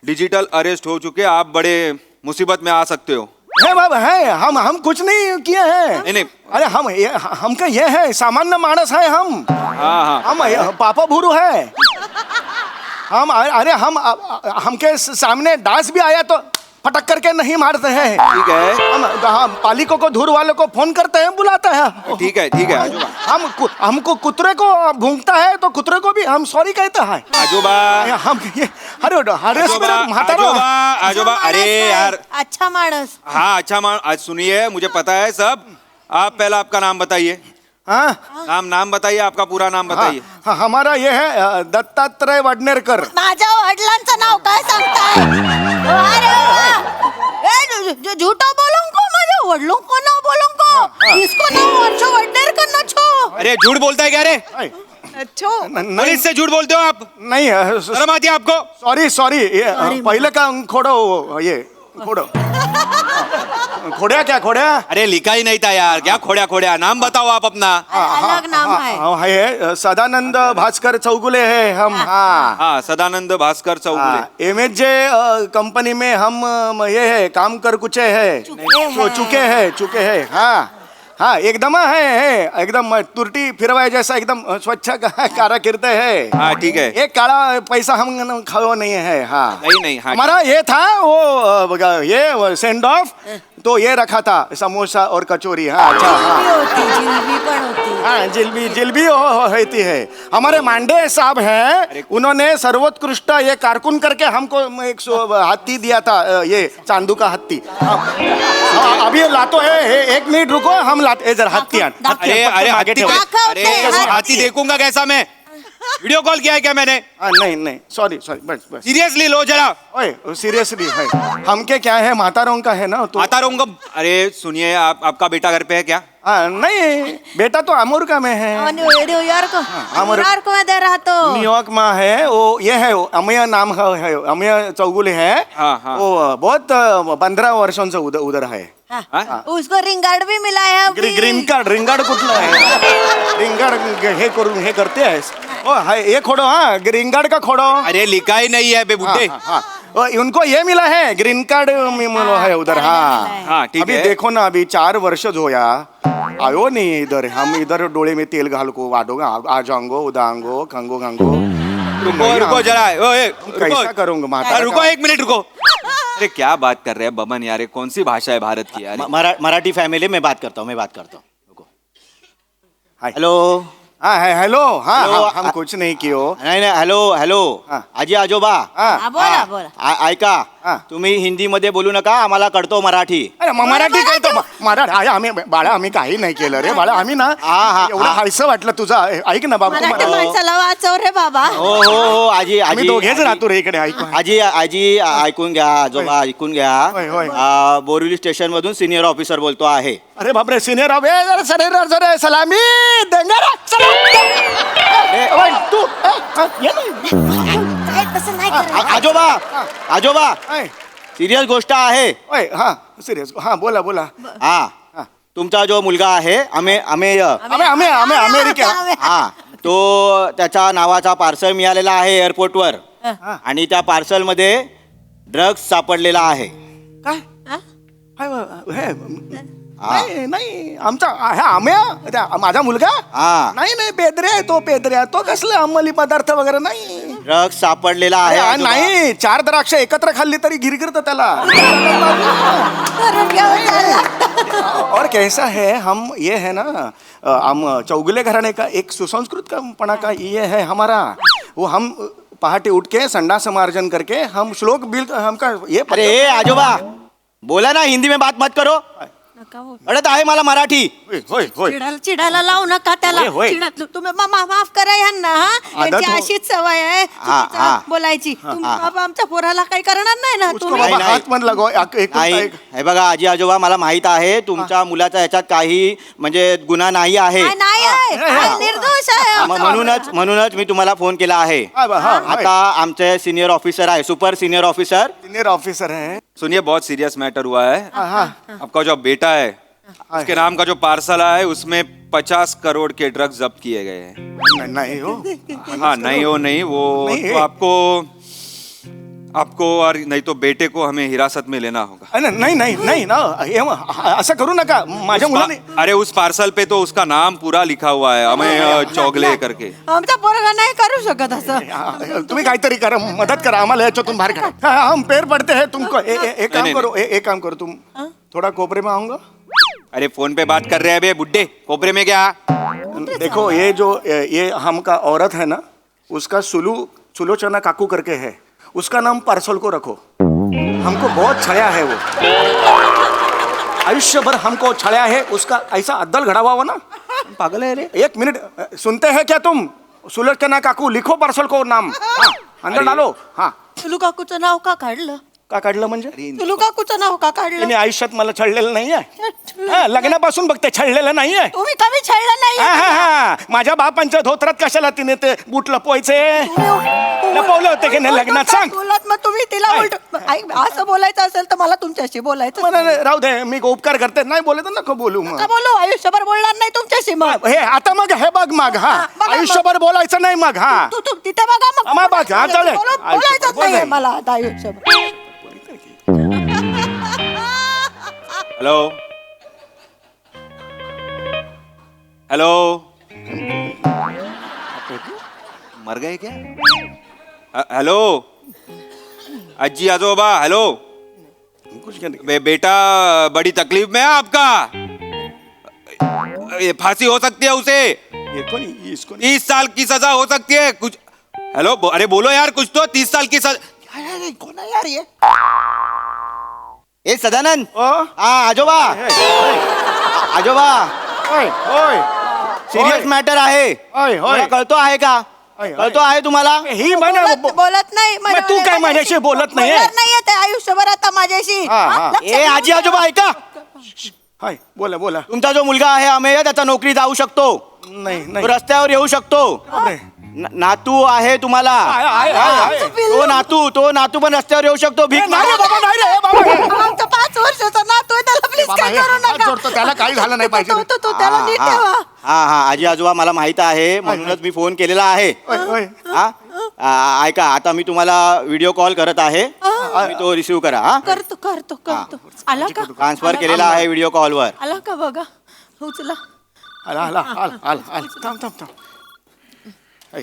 डिजिटल अरेस्ट हो चुके, आप बड़े मुसीबत में आ सकते हो. है बाबा है. हम कुछ नहीं किए हैं. नहीं. अरे हमका ये है, सामान्य मानस है हम. हाँ हाँ हम पापा भूरू है. हम अरे हमके सामने डांस भी आया तो फटक करके नहीं मारते हैं. ठीक है. हम पालिकों को धूर वालों को फोन करते हैं, बुलाते हैं. ठीक है ठीक है आजोबा. हमको कुतरे को भूंगता है तो कुतरे को भी हम सॉरी कहते हैं. आजोबा हम ये अरे आजोबा आजोबा आजोबा. अरे यार अच्छा माणस. हाँ अच्छा आज सुनिए, मुझे पता है सब. आप पहला आपका नाम बताइए. हाँ नाम बताइए, आपका पूरा नाम बताइए. हाँ, हमारा ये है दत्तात्रय वडनेरकर. माझ्या वडिलांचं नाव काय सांगताय? अरे वा. ए, झूठा बोलूं को माझ्या वडिलों को नाव बोलूं को? इसको नाव अच्छा वडनेरकर ना छो. अरे झूठ बोलता है क्या रे? नहीं पुलिस से झूठ बोलते हो आप? नहीं शर्म आती है आपको? सॉरी पहले का खोड़ो ये खोड़ो. खोड्या क्या खोड्या? अरे लिखा ही नहीं था यार, क्या खोड्या. नाम बताओ आप अपना. अलग नाम है. है सदानंद भास्कर चौगुले है हम. हाँ हाँ सदानंद भास्कर चौगुले. MHJ कंपनी में हम ये है काम कर कुचे है. चुके हैं. हाँ एकदम है एकदम तुरटी फिरवाए जैसा एकदम स्वच्छ कार्य करते हैं. हाँ ठीक है. एक काला पैसा हम खाओ नहीं है. हाँ नहीं. हाँ हमारा ये था वो ये सेंड ऑफ तो ये रखा था समोसा और कचौरी. हाँ अच्छा. जिलबी पण होती. हाँ जिलबी होती है. हमारे मांडे साहब हैं, उन्होंने सर्वोत्कृष्ट ये कारकुन करके हमको एक हाथी दिया था, ये चांदू का हाथी. अभी लातो है. एक मिनट रुको, हम लाते जरा हाथी. अरे हाथी देखूंगा कैसा मैं? वीडियो कॉल किया है क्या मैंने? नहीं सॉरी बस. सीरियसली लो जरा. ओए सीरियसली है. हमके क्या है, मातारों का है ना तो. मातारों का. अरे सुनिए, आपका बेटा घर पे है क्या? नहीं बेटा तो अमेरिका में है. न्यूयॉर्क में दे रहा तो. न्यूयॉर्क में है वो. ये है अमय नाम है, अमय चौगुले है. हाँ. वो बहुत 15 वर्षों से उधर है. उसको रिंग गार्ड भी मिला है अभी. ग्रीन कार्ड कुठला आहे? ग्रीन कार्ड हे करते हैं. ये खोडो. हाँ ग्रीन कार्ड का खोडो. अरे लिखा ही नहीं है बे बुड्ढे. उनको ये मिला है, ग्रीन कार्ड मिला है उधर. हाँ ठीक अभी है. देखो ना, अभी 4 वर्ष होया आयो नहीं इधर. हम इधर डोळे में तेल घाल को वाडो आ जाऊंगो उदांगो खंगो गंगो. रुको जरा. कैसा करूंगा माता? रुको 1 मिनट रुको. अरे क्या बात कर रहे हैं बमन यार, ये कौन सी भाषा है भारत की यार? मराठी फॅमिली मैं बात करता हूँ. रुको. हेलो. हाँ है हेलो. हाँ हेलो, हम कुछ नहीं कियो. नाही हेलो. हा. आजी आजोबा. हा, बोला. ऐका, हा. तुम्ही हिंदी मध्ये बोलू नका, आम्हाला कळतो मराठी. अरे मराठी काय तो मराठी. आम्ही काही नाही केलं रे बाळा. आम्ही ना एवढं हायसं वाटलं तुझं. ऐक ना बाबा, मराठी माणसाला वाचव रे बाबा. हो आजी आम्ही दोघेच राहतो रे इकडे. ऐक आजी ऐकून घ्या, आजोबा ऐकून घ्या. होय. बोरिवली स्टेशन मधून सिनियर ऑफिसर बोलतो आहे. अरे बापरे, सिनियर जरा सलामी देंगे तू. तसं नाही करायचं. आजोबा सिरियस गोष्ट आहे. हा सिरियस. हा बोला. हा तुमचा जो मुलगा आहे आम्ही अमेरिका. हा तो त्याच्या नावाचा पार्सल मिळालेला आहे एअरपोर्टवर. आणि त्या पार्सल मध्ये ड्रग्ज सापडलेला आहे. काय नाही आमचा आम्ही माझा मुलगा. हा नाही पेद्र्या तो कसले अंमली पदार्थ वगैरे नाही. ड्रग्ज सापडलेला आहे आजोबा. नाही 4 द्राक्ष एकत्र खाल्ली तरी गिरगिरत त्याला. करून घ्यावं लागतं. और कैसा है हम ये है ना हम चौगुले घराने का एक सुसंस्कृत पणा का ये है हमारा वो हम पहाटे उठ के संडास मार्जन करके हम श्लोक बिल हमका ये अरे आजोबा बोला ना हिंदी में बात मत करो नका हो. अडत आहे मला मराठी होय होय चिडायला लावू नका त्याला होय, होय. तुम्ही माफ करा यांना आदत यांची हो. अशीच सवय आहे चुकीचं हा. बोलायची तुम्ही बाबा आमच्या पोराला काही करणार नाही ना उसको तुम्ही बाबा नाही. हात मन लगो एक नाही हे बघा आजी आजोबा मला माहित आहे तुमच्या मुलाचा ह्याच्यात काही म्हणजे गुन्हा नाही आहे नाही, नाही आहे हा, निर्दोष आहे म्हणूनच मी तुम्हाला फोन केला आहे हा, हा, हा. आता आमचे सिनियर ऑफिसर आहे super senior officer senior officer है सुनिए बहुत सीरियस मैटर हुआ है हाँ आपका जो बेटा है उसके नाम का जो पार्सल आया है उसमें 50 करोड़ के ड्रग्स जब्त किए गए हैं नहीं हो हाँ नहीं वो नहीं वो नहीं, तो आपको और नहीं तो बेटे को हमें हिरासत में लेना होगा नहीं नहीं नहीं ना हे असं करू नका माझ्या मुलाने अरे उस पार्सल पे तो उसका नाम पूरा लिखा हुआ है हमें चौगले करके आमचा पोरगा नाही करू शकत असं तुम्ही काहीतरी करा मदत करा आम्हाला याच्यातून बाहेर काढा हम पैर पडते हैं तुमको एक काम नहीं, करो एक काम करो तुम थोड़ा कोपरे में आऊंगा अरे फोन पे बात कर रहे हैं बे बुड्ढे कोपरे में क्या देखो ये हमका औरत है ना उसका सुलोचना काकू करके है उसका नाम पार्सल को रखो हमको बहुत छड़या है वो आयुष्य भर हमको छड़या है उसका ऐसा अद्दल घड़ा हुआ ना पागल आहे रे एक मिनट सुनते हैं क्या तुम सुलोचना काकू लिखो पार्सल को नाम हाँ, अंदर डालो हाँ तुलू काकूचं नाव का काढलं का काढलं म्हणजे तुलू काकूचं नाव का काढलं तिने आयुष्यात मला छळलेलं नाही आहे हा, लग्नापासून बघते छळलेलं नाही आहे तुम्ही कमी छळलं नाही हा, हा, हा. माझ्या बापांच्या धोत्रात कशाला तिने ते बूट लपवायचे लपवले होते की नाही लग्नात सांग बोलत मग तुम्ही तिला काय? उलट ऐक, असं बोलायचं असेल तर मला तुमच्याशी बोलायचं मला नाही, राहू दे मी उपकार करते नाही बोलत तर नको बोलू मग का बोलू आयुष्यभर बोलणार नाही तुमच्याशी मग हे आता मग हे बघ मग हा हा, बघा मग. आयुष्यभर बोलायचं नाही मग हा तू तिथे बघा मग आम्हा बघ, हा, चालेल. बोलायचंच बोल नाहीये नाही. मला आता आयुष्यभर हेलो हेलो मर गए क्या हेलो अज्जी आजोबा हेलो कुछ करने- बेटा बड़ी तकलीफ में है आपका ये फांसी हो सकती है उसे ये कोण इसको 30 साल की सजा हो सकती है कुछ हेलो अरे बोलो यार कुछ तो 30 साल की सजा कोण आहे यार ये ए सदानंद ओ हा आजोबा आजोबा ओय ओय सिरियस मॅटर आहे ओय मला ओय कळतो आहे का ओय, ओय. कळतो आहे तुम्हाला ही म्हणे बोलत नाही मग तू काय माझ्याशी बोलत नाहीये? बोलणार नाहीये ते आयुष्यभर आता माझ्याशी हा, हा. हा, लक्षात ए आजी ठेवा. आजोबा ऐका हाय बोला बोला तुमचा जो मुलगा आहे अमेय त्याचा नोकरी जाऊ शकतो नाही तो नाही रस्त्यावर येऊ शकतो बापरे. नातू आहे तुम्हाला तो नातू पण रस्त्यावर येऊ शकतो भीक नाही रे बाबा नाही रे बाबा आमचा 5 वर्षाचा नातू आहे त्याला प्लीज बाबा, काय हे करू हात नका जोडतो, त्याला काही झालं नाही पाहिजे. तो त्याला नीट ठेवा हा हा आजी आजोबा मला माहित आहे म्हणूनच मी फोन केलेला आहे ओय ओय हा ऐका आता मी तुम्हाला व्हिडिओ कॉल करत आहे तुम्ही तो रिसिव्ह करा हा करतो आला का ट्रान्सफर केलेला आहे व्हिडिओ कॉलवर आला का बघा उचला आला आला आला आला आला थांब थांब थांब ऐ.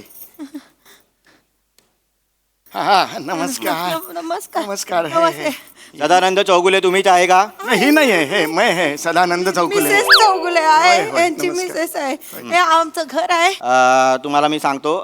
हा नमस्कार नमस्कार नमस्कार नमस्ते. सदानंद चौगुले तुम्हीच आहे का ही नाही आहे हे मैं है सदानंद चौकुले मिसेस चौगुले आहे होय, होय, यांची नमस्कार. मिसेस आहे हे आमचं घर आहे तुम्हाला मी सांगतो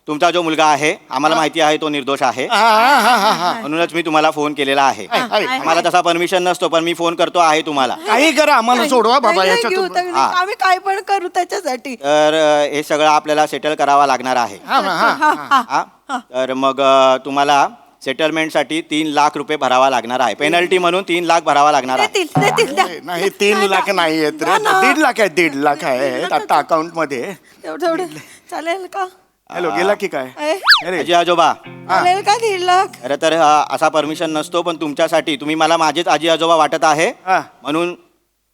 तुमचा जो मुलगा आहे आम्हाला माहिती आहे तो निर्दोष आहे हा हा हा हा म्हणूनच मी तुम्हाला फोन केलेला आहे आहे. आम्हाला तसा परमिशन नसतो पण मी फोन करतो आहे तुम्हाला काही करा आम्हाला सोडवा बाबा नाही, नाही याच्यातून घेऊ तर- हा. आम्ही काय पण करू त्याच्यासाठी तर हे सगळं आपल्याला सेटल करावं लागणार आहे हा हा हा हा तर मग तुम्हाला सेटलमेंटसाठी 3 लाख रुपये भरावा लागणार आहे पेनल्टी म्हणून 3 लाख भरावा लागणार आहे देतील द्या. नाही 3 लाख नाही आहेत रे ना, ना. 1.5 लाख आहे 1.5 लाख आहे आता अकाउंट मध्ये तेवढं चालेल का हॅलो गेला की काय ए, अरे आजी आजोबा चालेल का 1.5 लाख खरं तर असा परमिशन नसतो पण तुमच्यासाठी तुम्ही मला माझेच आजी आजोबा वाटत आहे हा. म्हणून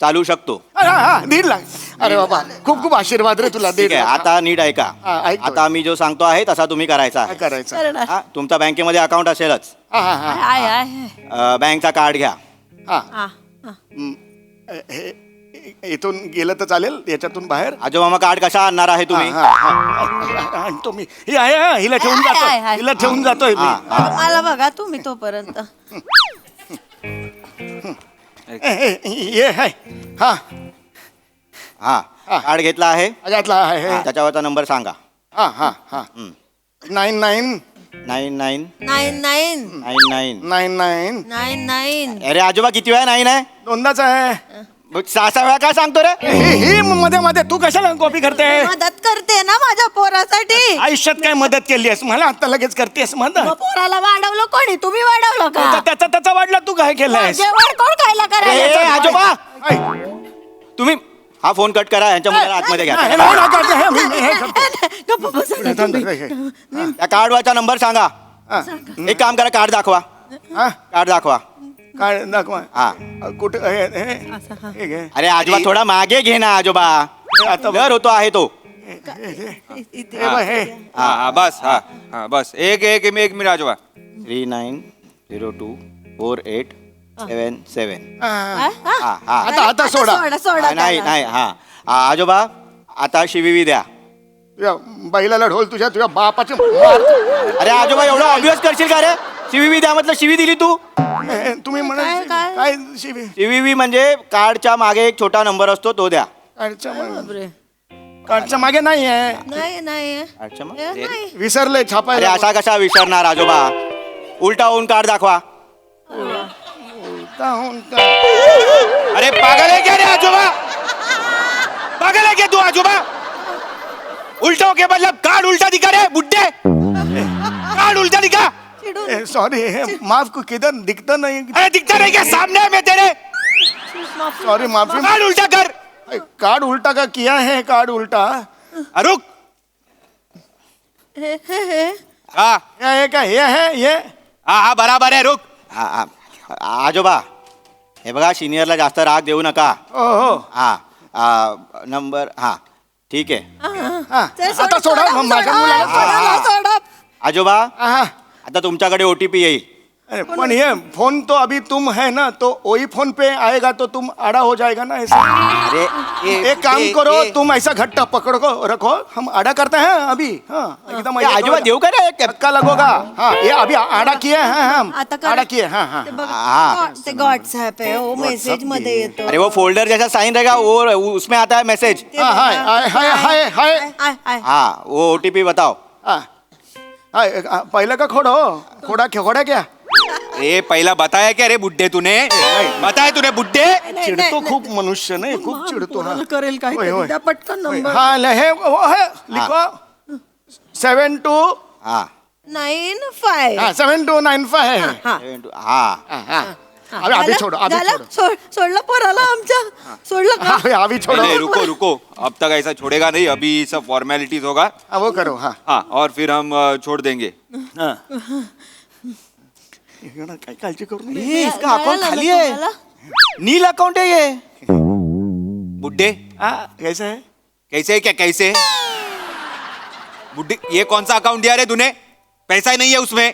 चालू शकतो हा, हा, 1.5 लाख अरे बाबा खूप खूप आशीर्वाद रे तुला ठीक 1.5 आहे लाख. आता नीट ऐका हा, ऐकतोय. आता मी जो सांगतो आहे तसा तुम्ही करायचा काय आहे करायचं करणार हा, तुमचा बँकेमध्ये अकाउंट असेलच हा हा हा आहे आहे बँकचा कार्ड घ्या हा हा, हा. इथून गेलं तर चालेल याच्यातून बाहेर आजोबा मग कार्ड कशा आणणार आहे तुम्ही हा, हा, हा. आणतो मी ही आहे हा, हिला ठेवून आहे, जातोय आहे. हिला ठेवून जातोय मी हा. मला बघा तुम्ही तोपर्यंत ए, ए, ये आहे हा हा कार्ड घेतला आहे घातला आहे त्याच्यावरचा नंबर सांगा. हा हा हा 99 99 9 9 99. 99 9 9 अरे आजोबा किती वेळा 9 आहे? दोनदाच आहे. मग 6 वेळा काय सांगतो रे? ही मध्ये मध्ये तू कशाला कॉपी करते? मदत करते ना माझ्या पोरासाठी. आयुष्यात काय मदत केली आहेस मला आता लगेच करतेस मदत? मग पोराला वाढवलं कोणी? तुम्ही वाढवलं का? त्याचा वाढला तू काय केलंयस? जेवण कोण खायला ए, करायला? आजोबा ऐ, तुम्ही हा फोन कट करा यांच्या मुलाला आतमध्ये घ्या. नाही, नाही, करते, हे, मी हे करतो. गप्प बसा ना तुम्ही. त्या कार्डवरचा नंबर सांगा. हा, एक काम करा कार्ड दाखवा. हा, कार्ड दाखवा. काय दाखवा हा. कुठे हे घे. अरे आजोबा थोडा मागे घे ना आजोबा. आता घर होतो आहे तो. हे बघ, हे. हाँ हाँ बस हाँ हाँ बस एक एक एक मिनट आजोबा 39024877. हा, हा हा आता सोडा. सोडा नाही नाही हा आजोबा आता शिवीवी द्या. तुझ्या बैलाला ढोल तुझ्या बापाचे मार. अरे आजोबा एवढं ऑब्वियस करशील का रे? शिवीवी द्या म्हटलं शिवी दिली तू. तुम्ही म्हणा काय? काय शिबी शिवीवी म्हणजे कार्डच्या मागे एक छोटा नंबर असतो तो द्या. काढच्या मागे नाही आहे. नाही नाही कार्डच्या मागे? नाही. विसरले अरे छापायला. असा कसा विसरणार आजोबा? उलटा होऊन कार्ड दाखवा. अरे पागल आहे क्या रे आजोबा? पागल है क्या तू आजोबा? उल्टा के मतलब कार्ड उल्टा दिखा रे बुड्ढे. कार्ड उल्टा दिखा. सॉरी माफ को किधर दिखता नहीं. अरे दिखता नहीं क्या? सामने है मैं तेरे. सॉरी माफी. कार्ड उल्टा कर. कार्ड उल्टा का किया है कार्ड उल्टा. रुक हाँ ये क्या ये है ये. हाँ हाँ बराबर है रुक. आजोबा हे बघा सिनियरला जास्त राग देऊ नका. हो हो हा नंबर हा ठीक आहे. हा, आता सोडा माझ्या मुलाला. सोडा. आजोबा हा. आता तुमच्याकडे OTP येईल. अरे पण ये फोन तो अभी तुम है ना तो वही फोन पे आएगा तो तुम आड़ा हो जाएगा ना ऐसा. अरे एक काम करो तुम ऐसा घट्टा पकड़ को रखो हम आड़ा करते हैं अभी. हाँ एकदम आजोबा देऊ का रे? धक्का लगोगा. हाँ ये अभी आड़ा किए हैं हम. आता करा. आड़ा किए हाँ हाँ. ते बघ, हाँ. ते व्हॉट्सअप है वो मेसेज मध्ये येतो. अरे वो फोल्डर जैसा साइन रहेगा वो उसमें आता है मैसेज. हाँ हाय हाय हाय हाय हाय. आय आय हाँ वो OTP बताओ. हाँ हाय पहले का खोड़ो खोड़ा क्या. ए पहला बताया क्या रे बुड्ढे तूने? बताया तूने बुड्ढे? चिडतो खूप मनुष्य नाही खूप चिडतो. हा करेल काय होय, होय. द्या पटकन नंबर. हाँ ले वो है लिखो 72 हाँ 95. हाँ 7295 है. हा. हाँ अभी छोड़ो अभी झालं? छोड़ो. सोडलं पोराला आमच्या. सोडलं का? अभी छोड़ो. नहीं रुको रुको अब तक ऐसा छोड़ेगा नहीं अभी सब फॉर्मेलिटीज होगा. हाँ वो करो. हाँ हाँ और फिर हम छोड़ देंगे. काय काळजी करू नये. ये इसका अकाउंट खाली है. नील अकाउंट है ये. बुड्ढे हाँ कैसे है. कैसे क्या कैसे? बुड्ढे ये कौन सा अकाउंट दिया रे तूने? पैसा ही नहीं है उसमें.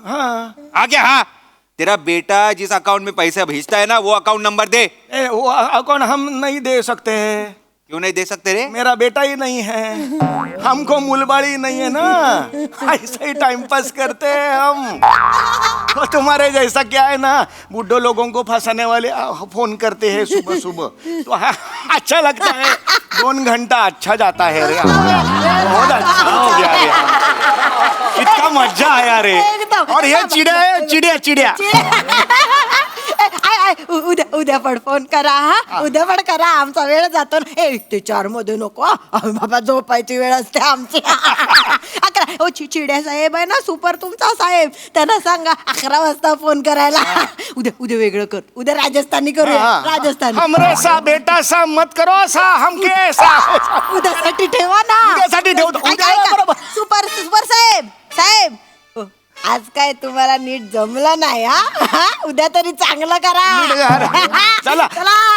हाँ हाँ क्या हाँ तेरा बेटा जिस अकाउंट में पैसा भेजता है ना वो अकाउंट नंबर दे. वो अकाउंट हम नहीं दे सकते हैं. क्यों नहीं दे सकते रे? मेरा बेटा ही नहीं है. हमको मूलबाड़ी नहीं है ना ऐसे ही टाइम पास करते हैं हम. तो तुम्हारे जैसा क्या है ना बुढ़ो लोगों को फंसाने वाले फोन करते हैं सुबह सुबह तो अच्छा लगता है. 2 घंटा अच्छा जाता है रे. बहुत अच्छा हो गया रे. इतना मजा आया रे. और ये चिड़िया है चिड़िया. उद्या पण फोन करा. हा उद्या पण करा आमचा वेळ जातो ना. ते 4 मध्ये नको बाबा झोपायची वेळ असते आमची. 11 ओ चिड्या साहेब आहे ना सुपर तुमचा साहेब त्यांना सांगा 11 वाजता फोन करायला. उद्या वेगळं कर. उद्या राजस्थानी करूया. राजस्थानी हमरे सा बेटा सा मत करो सा हमके सा. उद्यासाठी ठेवा ना. उद्यासाठी ठेवतो. ऐका, सुपर सुपर साहेब आज काय तुम्हाला नीट जमलं नाही. हा उद्या तरी चांगलं करा. चला.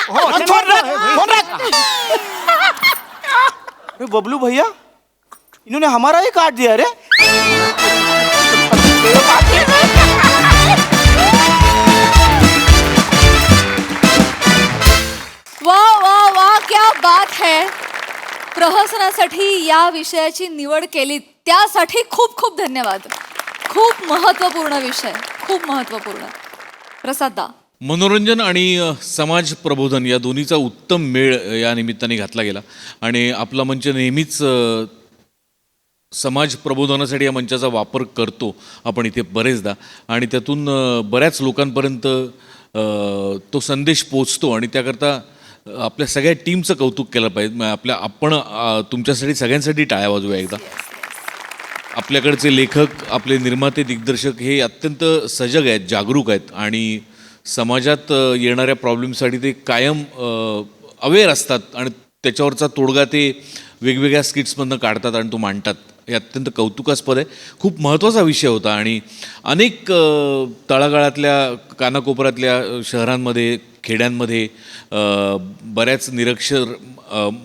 हो, फोन अरे बबलू भैया इन्होंने हमारा ही कार्ड दिया रे. वाह वाह वाह क्या बात है. प्रहसनासाठी या विषयाची निवड केली त्यासाठी खूप खूप धन्यवाद. खूप महत्वपूर्ण विषय. खूप महत्वपूर्ण. प्रसाद दा मनोरंजन आणि समाज प्रबोधन या दोन्हीचा उत्तम मेळ या निमित्ताने घातला गेला आणि आपला मंच नेहमीच समाज प्रबोधनासाठी या मंचाचा वापर करतो आपण इथे बरेचदा आणि त्यातून बऱ्याच लोकांपर्यंत तो संदेश पोचतो आणि त्याकरता आपल्या सगळ्या टीमचं कौतुक केलं पाहिजे. आपण तुमच्यासाठी सगळ्यांसाठी टाळ्या वाजवूया एकदा. आपल्याकडचे लेखक, आपले निर्माते, दिग्दर्शक हे अत्यंत सजग आहेत, जागरूक आहेत आणि समाजात येणाऱ्या प्रॉब्लेमसाठी ते कायम अवेअर असतात आणि त्याच्यावरचा तोडगा ते वेगवेगळ्या स्किट्समधनं काढतात आणि तो मांडतात. हे अत्यंत कौतुकास्पद आहे. खूप महत्त्वाचा विषय होता आणि अनेक तळागाळातल्या कानाकोपऱ्यातल्या शहरांमध्ये, खेड्यांमध्ये बऱ्याच निरक्षर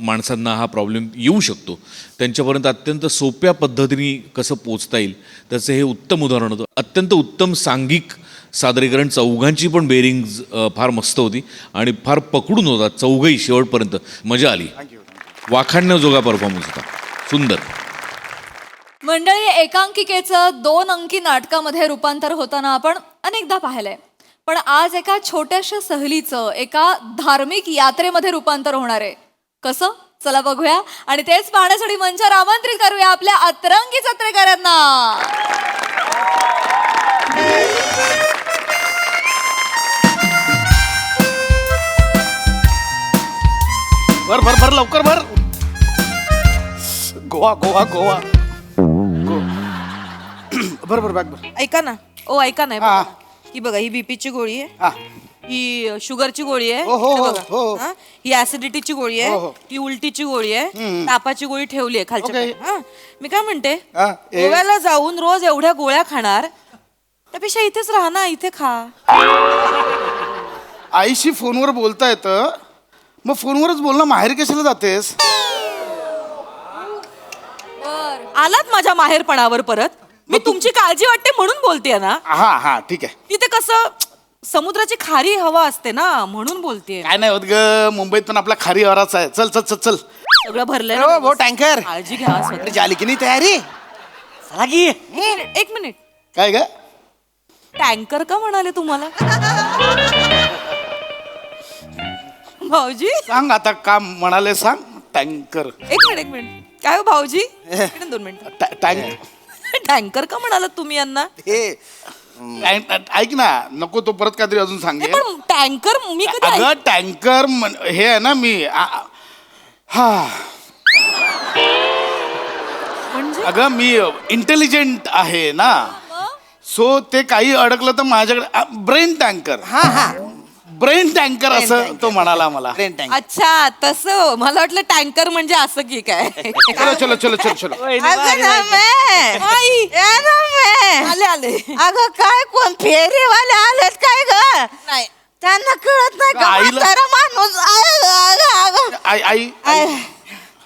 माणसांना हा प्रॉब्लेम येऊ शकतो. त्यांच्यापर्यंत अत्यंत सोप्या पद्धतीने कसं पोचता येईल त्याचं हे उत्तम उदाहरण होतं. अत्यंत उत्तम सांघिक सादरीकरण, चौघांची पण बेरिंग्ज फार मस्त होती आणि फार पकडून होता. चौघही शेवटपर्यंत मजा आली. वाखाणण्याजोगा परफॉर्मन्स होता, सुंदर. मंडळी, एकांकिकेचं 2 अंकी नाटकामध्ये रूपांतर होताना आपण अनेकदा पाहिलंय, पण आज एका छोट्याशा सहलीचं एका धार्मिक यात्रेमध्ये रूपांतर होणार आहे. कसं? चला बघूया आणि तेच पाहण्यासाठी मंचावर आमंत्रित करूया आपल्या अतरंगी जत्रेकरांना. भर भर भर लवकर भर. गोवा गोवा गोवा. भर भर बॅग भर. ऐका ना, ओ ऐका ना, हा. ही बघा, ही बीपीची गोळी आहे, हा. ही शुगरची गोळी आहे, हो, हो, हे हो, बघा. हो. हा? ही ऍसिडिटीची गोळी हो, आहे, हो. ही उलटीची गोळी आहे, तापाची गोळी ठेवली आहे खालच्या ओके. हा? मी काय म्हणते, हा, गोव्याला जाऊन रोज एवढ्या गोळ्या खाणार त्यापेक्षा इथेच राहा ना, इथे खा. आईशी फोनवर बोलता येतं, मग फोनवरच बोलणं, माहेर कशाला जातेस? आलात माझ्या माहेरपणावर परत. मी तुमची काळजी वाटते म्हणून बोलतेय ना. हा हा ठीक आहे. तिथे कसं समुद्राची खारी हवा असते ना, म्हणून बोलतेय. काय नाही होत ग, मुंबईत पण आपला खारी वराचा आहे. चल चल चल चल. सगळं भरलंय हो, ना. हो, टँकर. काळजी घ्या स्वतः. अरे, झाली की नाही तयारी? चला की. एक मिनिट, काय ग? टँकर का म्हणाले तुम्हाला? भाऊजी, सांग आता का म्हणाले, सांग. टँकर. एक मिनिट. काय हो भाऊजी, इकडे 2 मिनिट. टँकर का म्हणालात तुम्ही यांना? ऐक ना, नको तो परत काहीतरी अजून सांगे. पण टँकर मी कधी अगं टँकर हे आहे ना, मी हा म्हणजे अगं मी इंटेलिजंट आहे ना, सो ते काही अडकलं तर माझ्याकडे ब्रेन टँकर. हा हा, ब्रेन टँकर असं तो म्हणाला मला. अच्छा, तसं मला वाटलं टँकर म्हणजे असं की काय. चलो चलो चलो चलो चलो. आले आले. अगं काय, कोण फेरीवाले आलेत काय ग? नाही, त्यांना कळत नाही का? आईला- म्हातारा माणूस. आई आई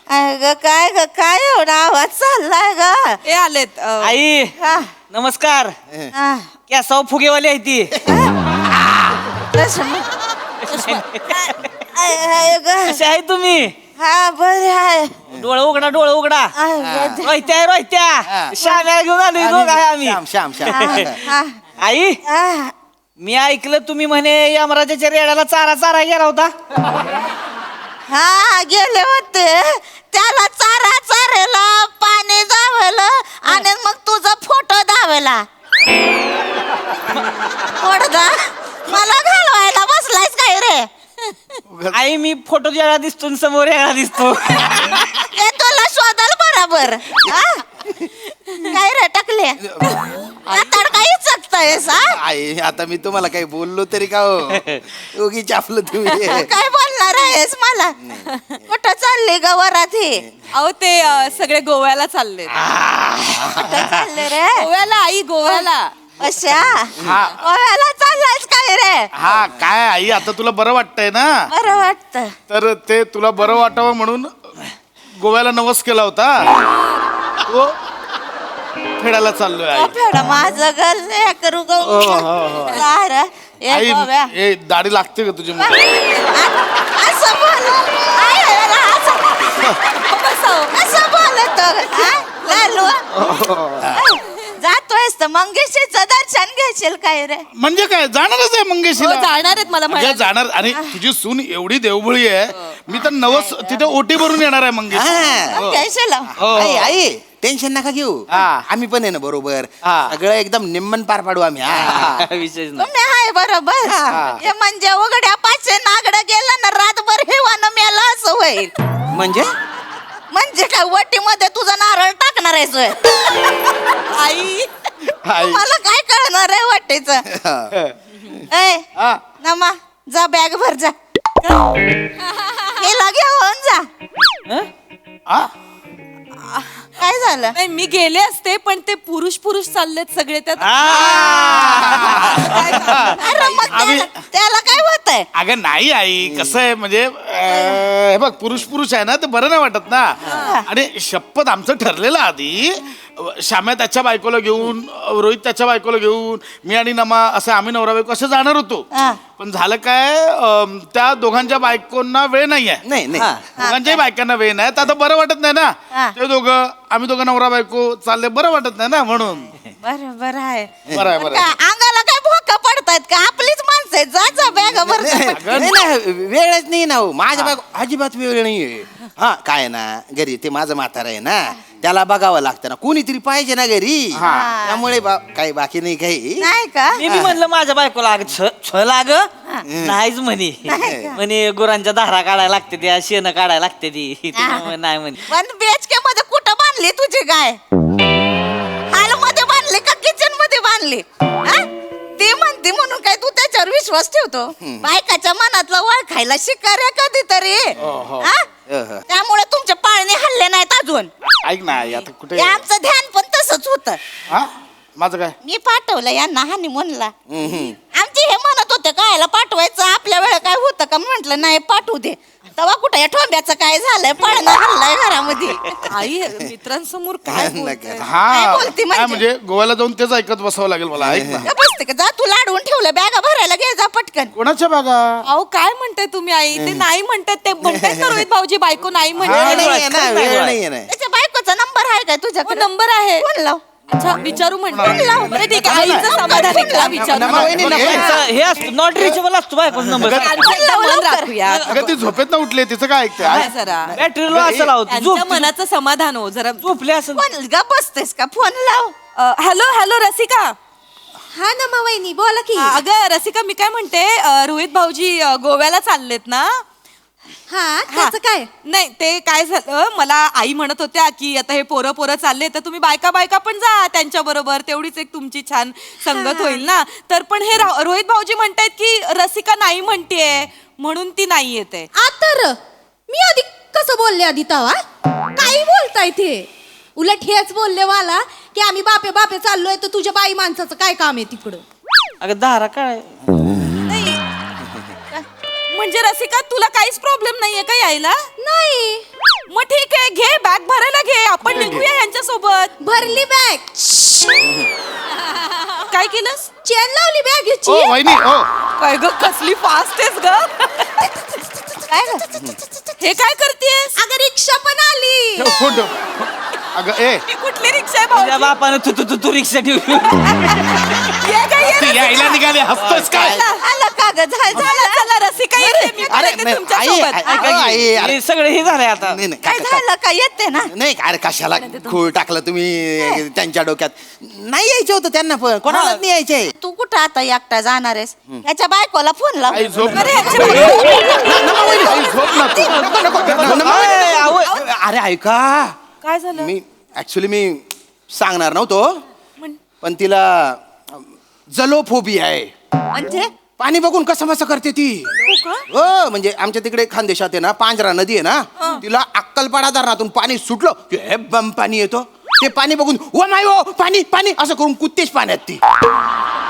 अगं काय ग, काय एवढा आवाज चाललाय ग? हे आलेत. आई हा, नमस्कार. हा. कॅसाव फुगेवाली आहे ती. कसे आहे तुम्ही? हा, बरे आहे. डोळं उघडा, डोळं उघडा. रोहित्या रोहित्या, श्याम्या घेऊन आलोय दोघं आहे आम्ही. श्याम श्याम. आई, मी ऐकलं तुम्ही म्हणे यमराजाच्या रेड्याला चारा चारा गेला होता. हा, गेले होते. त्याला चारा चारेला, पाणी दावलं आणि मग तुझा फोटो दावला. पडदा मला घालवायला बसलायस काय रे? आई, मी फोटो वेगळा दिसतो आणि समोर वेगळा दिसतो. ते तुला शोधाल बरोबर. हा? काय रे टाकले आता काही चकतायस? आई, आता मी तुम्हाला काही बोललो तरी का हो, उगीच आपलं तुम्ही. काय बोलणार आहेस मला? कुठं चालली ग वरात ही? अहो ते सगळे गोव्याला चालले. कुठं चालले रे? गोव्याला आई, गोव्याला. अशा गोव्याला चाललायस काय रे? हा काय आई, आता तुला बरं वाटतंय ना, बरं वाटतं. तर ते तुला बरं वाटावं म्हणून गोव्याला नवस केला होता. तो फेडायला चाललोय आई. फेडा माझं गल करू आई ए, दाढी लागते का तुझी? असं बोल, असं बोलतो लालू. जातोय आहेस तर मंगेशीचं दर्शन घेशील काय रे? म्हणजे काय जाणारच आहे मंगेशीला. हो, जाणार आहेत मला अगं, म्हणायचं. जाणार. आणि तुझी सून एवढी देवभोळी आहे, मी तर नवस तिथे ओटी भरून येणार आहे मंगेश. हा. घेशील? आई आई टेन्शन नका घेऊ. आम्ही पण आहे ना बरोबर. सगळं एकदम निम्मन पार पाडू आम्ही. हा. विशेष नाही. तुम्ही हाय बरोबर. हे म्हणजे उघड्या पाचशे नागडं गेलं ना रातभर हेवानं मेला असं होईल. म्हणजे काय वटीमध्ये तुझा नारळ टाकणार आहेस होय? आई मला काय कळणार आहे वाटेच. ए नमा जा बॅग भर जा. गेला घेऊन जा. काय झालं? नाही मी गेले असते पण ते पुरुष चाललेत सगळे त्यात. अरे मग त्याला काय होत आहे? अगं नाही आई, कसं आहे म्हणजे हे बघ पुरुष आहे ना, ते बरं नाही वाटत ना. आणि शपथ आमचं ठरलेलं आधी, श्याम्या त्याच्या बायकोला घेऊन, रोहित त्याच्या बायकोला घेऊन, मी आणि नमा असं आम्ही नवरा बायको असं जाणार होतो. पण झालं काय, त्या दोघांच्या बायकोंना वेळ नाहीये. नाही नाही. दोघांच्याही बायकांना वेळ नाही, तर आता बरं वाटत नाही ना. ते दोघं, आम्ही दोघं नवरा बायको चालले, बरं वाटत नाही ना, म्हणून. बरोबर आहे. बरं आहे, बरं आहे. काय अंगाला काय भोका पडतायत का? आपलीच माणसं आहेत. जा जा बॅग भर जा. नाही नाही, वेळच नाही ना हो. माझ्या बायको अजिबात वेळ नाहीये. हा काय आहे ना, घरी ते माझं म्हातारा आहे ना, त्याला बघावं लागतं ना, कोणीतरी पाहिजे ना घरी. त्यामुळे काही बाकी नाही काही. नाही का? मी म्हणलं माझ्या बायकोला छ लाग नाहीच म्हणे गुरांच्या धारा काढायला लागते त्या, शेण काढायला लागते ती. नाही म्हणे. पण बेचके मध्ये कुठं बांधली तुझी गाय? हॉल मध्ये बांधली का किचन मध्ये बांधली? ती म्हणते म्हणून काय तू त्याच्यावर विश्वास ठेवतो? बायकाच्या मनातलं ओळखायला शिकाऱ्या कधीतरी. त्यामुळे तुमचे पाळणे हल्ले नाहीत अजून. ऐक ना आई, आता कुठे आमचं ध्यान पण तसंच होतं. माझं काय? मी पाठवलं यांना हनीमूनला. आमचे हे म्हणत होते कायला पाठवायचं, आपल्या वेळ काय होतं का? म्हटलं नाही पाठवू दे. तेव्हा कुठं या ठोंब्याचं काय झालंय, पळणं हल्लंय घरामध्ये. आई मित्रांसमोर काय बोलतेय? काय बोलती म्हणजे? म्हणजे गोव्याला जाऊन तेच ऐकत बसावं लागेल मला. ऐक ना. बसते का? जा तू लाडवून ठेवलं, बॅगा भरायला घे जा पटकन. कोणाच्या बागा? अहो काय म्हणताय तुम्ही आई? ते नाही म्हणतात, ते म्हणतायत ना रोहित भाऊजी बायको नाही वेळ म्हणते. नाहीये ना, वेळ नाहीये ना. त्याच्या बायकोचा नंबर आहे काय तुझ्याकडे? नंबर आहे. फोन लाव. अच्छा विचारू म्हणतो. बरं ठीक आहे, आईचं समाधान आहे का? विचारू. हे असतो नॉट रिचेबल असतो बायकोचा नंबर. त्यांचं मन राखूया. अगं ती झोपेत ना उठले, तिचं काय ऐकते? काय जरा बॅटरीला असं लावतो. त्यांच्या मनाचं समाधान हो जरा. झोपले असं. फोन गा बसतेस का? फोन लाव. हॅलो रसिका. हा ना मा वहिनी बोला की. अगं रसिका मी काय म्हणते, रोहित भाऊजी गोव्याला चाललेत ना. हा त्याचं काय? नाही ते काय झालं, मला आई म्हणत होत्या की आता हे पोरं चालले तर तुम्ही बायका पण जा त्यांच्या बरोबर, तेवढीच एक तुमची छान संगत होईल ना. तर पण हे रोहित भाऊजी म्हणतायत की रसिका नाही म्हणतेय म्हणून ती नाही येते. तर मी आधी कसं बोलले आधी तवा? काही बोलताय ते? उलट हेच बोलले मला की आम्ही बापे चाललोय, तर तुझ्या बाई माणसाचं काय काम आहे तिकडं? अगं धारा काय? म्हणजे रसिका तुला काहीच प्रॉब्लेम नाहीये का यायला? नाही. मग ठीक आहे, घे बॅग भरायला घे, आपण निघूया यांच्या सोबत. भरली बॅग. काय केलंस? चेन लावली बॅगची. ओ वहिनी, ओ काय ग कसली फास्ट आहेस ग? काय ग? हे काय करतेस? अगं रिक्षा पण आली. ठेव, फोन ठेव. अगं ए, ही कुठली रिक्षा आहे तुझ्या भाऊ? बापानं तू रिक्षा ठेवली. ती यायला निघाली, हसतोस काय? आलं का ग? चला रसिका येते, मी पण अरे येते नाही, तुमच्या आई सोबत. आई, अरे हे सगळं हे झालंय आता. नाही नाही, काय झालं का? येते ना. नाही अरे कशाला खूळ टाकलं तुम्ही त्यांच्या डोक्यात? नाही यायचं होतं त्यांना, पण कोणालाच नाही यायचंय. तू कुठं आता एकटा जाणार आहेस? याच्या बायकोला फोन लाव. आई झोप. अरे, आई झोप ना तू. अरे ऐका, काय झालं? मी ऍक्च्युली मी सांगणार नव्हतो, पण तिला जलोफोबिया आहे. म्हणजे पाणी बघून कसं मसं करते ती. हो म्हणजे आमच्या तिकडे खानदेशात आहे ना, पांजरा नदी आहे ना, तिला अक्कलपाडा धरणातून पाणी सुटलं की हे बम पाणी येतो. ते पाणी बघून ओ माय ओ पाणी पाणी असं करून कुत्तेच पाण्यात ती.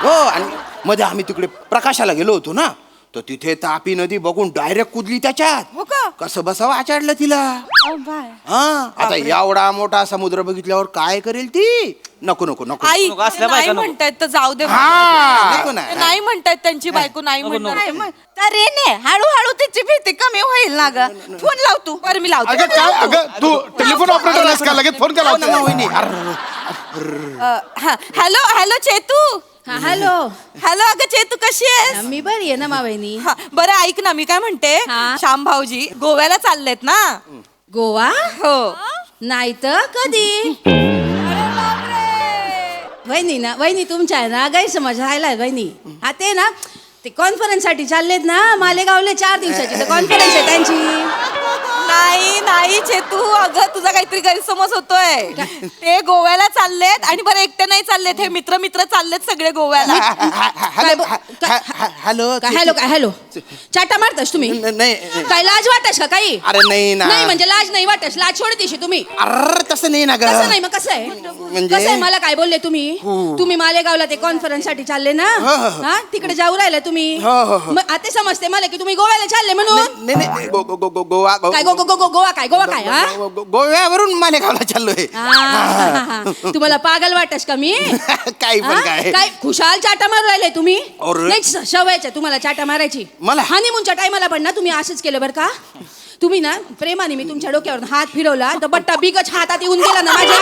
हो आणि मध्ये आम्ही तिकडे प्रकाशाला गेलो होतो ना, तर तिथे तापी नदी बघून डायरेक्ट कुदली त्याच्यात. हो का? कसं बसावं आचाडलं तिला. हा आता एवढा मोठा समुद्र बघितल्यावर काय करेल ती? नको नको नको आई असल्या बायका नको. म्हणतायत तर जाऊ दे हा नको नाही नाही म्हणतायत त्यांची बायको नाही म्हणणार अरे ने हळूहळू तिची भीती कमी होईल ना ग. फोन लाव तू. बरं मी लावतो. अगं काय अगं तू टेलिफोन ऑपरेटर आहेस का? लगेच फोन केला होता. वहिनी hello hello Chetu hello hello अगं चेतू कशी आहेस मी बरी आहे ना मावैनी. हा, बरं ऐक ना मी काय म्हणते हा. श्याम भाऊजी गोव्याला चाललेत ना गोवा हो नाही तर कधी वहिनी ना वहिनी तुमच्या आहे ना गैरसमज राहिलाय वहिनी. हा ते ना ते कॉन्फरन्स साठी चाललेत ना मालेगावले 4 दिवसाची तर कॉन्फरन्स आहे त्यांची. नाही नाही चेतू अगं तुझा काहीतरी गैरसमज होतोय ते गोव्याला चाललेत आणि बरं एकटे नाही चाललेत हे मित्र मित्र चाललेत सगळे गोव्याला हॅलो काय हॅलो काय हॅलो चाटा मारतास तुम्ही नाही काय लाज वाटस का काही? अरे नाही ना नाही म्हणजे लाज नाही वाटस लाज सोडतीशी तुम्ही. अरे तसं नाही ना ग कसं नाही मग कसं आहे म्हणजे- कसं आहे मला काय बोलले तुम्ही तुम्ही मालेगावला ते कॉन्फरन्स साठी चालले ना हा तिकडे जाऊ राहिले तुम्ही मग आता समजते मला की तुम्ही गोव्याला चालले म्हणून. नाही नाही गोवा काय गोवा काय गोवा काय हा गोव्यावरून मालेगावला चाललोय. तुम्हाला पागल वाटस का मी? काही पण काय काय खुशाल चाटा मारू राहिले तुम्ही? अरे. नाही सवयच तुमला चाटा मारायची. मला? हनीमूनच्या टायमाला पण ना तुम्ही असंच केलं बरं का? तुम्ही ना प्रेमाने मी तुमच्या डोक्यावर हात फिरवला तर बट्टा बिगच हातात येऊन गेला ना माझ्या.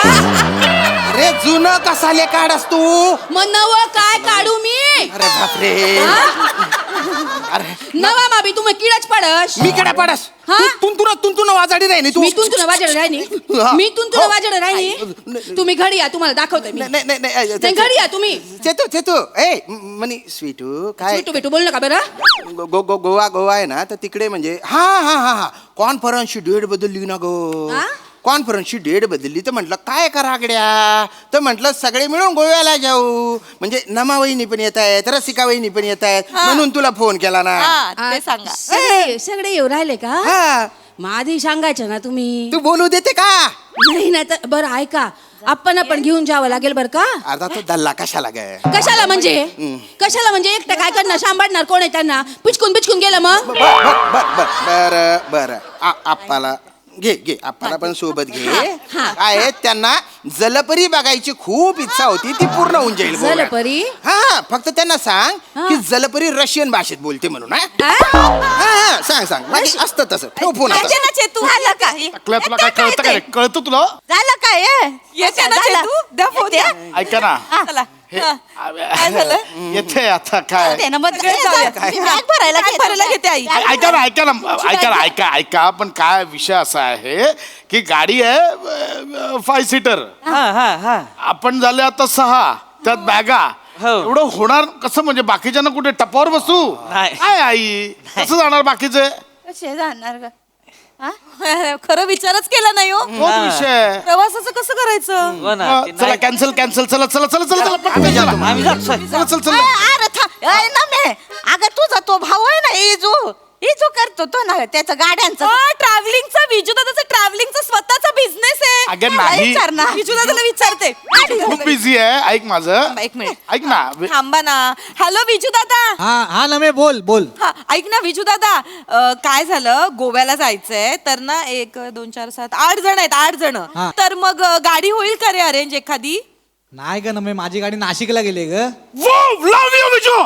अरे जुनं कसाले काढस तू? मग नव काय काढू मी? अरे बापरे अरे नवा माबी तुम्ही किडच पडस. मी कडे पडस हा? तुंतुन वाजाडी राहिनी तू मी तुंतुन वाजड राहिनी मी तुंतुन वाजड राहिनी. तुम्ही घडी या तुम्हाला दाखवते मी. नाही घडी या तुम्ही. चेतू ए मनी स्वीटू काय भेटू भेटू बोल नका बरं. गोवा आहे ना तर तिकडे म्हणजे हा कॉन्फरन्सची डेट बदलली ना गो. हा? कॉन्फरन्सची डेट बदलली तर म्हटलं काय करा गड्या तर म्हटलं सगळे मिळून गोव्याला जाऊ म्हणजे नमा वहिनी पण येत आहेत रसिका वहिनी पण येत आहेत म्हणून तुला फोन केला ना. ते सांगा सगळे येऊ राहिले का? हा मग आधी सांगायचं ना तुम्ही. तू बोलू देते का? नाही ना तर बरं ऐका आपण घेऊन जावं लागेल बरं का? अर्धा तो दल्ला कशाला गे कशाला म्हणजे एकटं काय करणार सांभाळणार कोण आहे त्यांना? पिचकून गेलं मग. बर आप्पाला घे आप्पाला पण सोबत घे. हा. काय त्यांना जलपरी बघायची खूप इच्छा होती ती पूर्ण होऊन जाईल गोव्यात. जलपरी? हा फक्त त्यांना सांग की जलपरी रशियन भाषेत बोलते म्हणून. सांग बाकी असतं तसं. ठेव फोन आता. चेतू आला काय तुला काय कळतं काय? कळतं तुला? झालं काय येते ना चेतू द्या फोन द्या. ऐका ना चला काय झालं येथे आता काय भरायला घेते आई ऐका पण काय विषय असा आहे की गाडी आहे 5 सीटर आपण झाले आता 6 त्यात बॅगा एवढं होणार कसं म्हणजे बाकीच्यांना कुठे टपावर बसू नाही. काय आई कसं जाणार बाकीचे कसे जाणार ग? खरं विचारच केला नाही हो तोच विषय प्रवासाचं कसं करायचं हो ना, ते चला नाही. कॅन्सल चला आम्ही जातो चल अगं तुझा तो भाऊ आहे ना इजू करतो तो ना त्याचं गाड्यांचं ट्रॅव्हलिंगचा विजूदादाचा ट्रॅव्हलिंगचा स्वतःचा बिझनेस आहे अगं नाही. विचार ना विजूदादाला विचारते खूप बिझी आहे ऐक माझं एक मिनिट ऐक ना थांबा ना हॅलो विजूदादा हा ना मे बोल हा ऐक ना विजूदादा काय झालं गोव्याला जायचंय तर ना 1 2 4 7 8 जण आहेत 8 जण हा. तर मग गाडी होईल का रे अरेंज एखादी नाही ग ना मे माझी गाडी नाशिकला गेली ग. लव यू विजू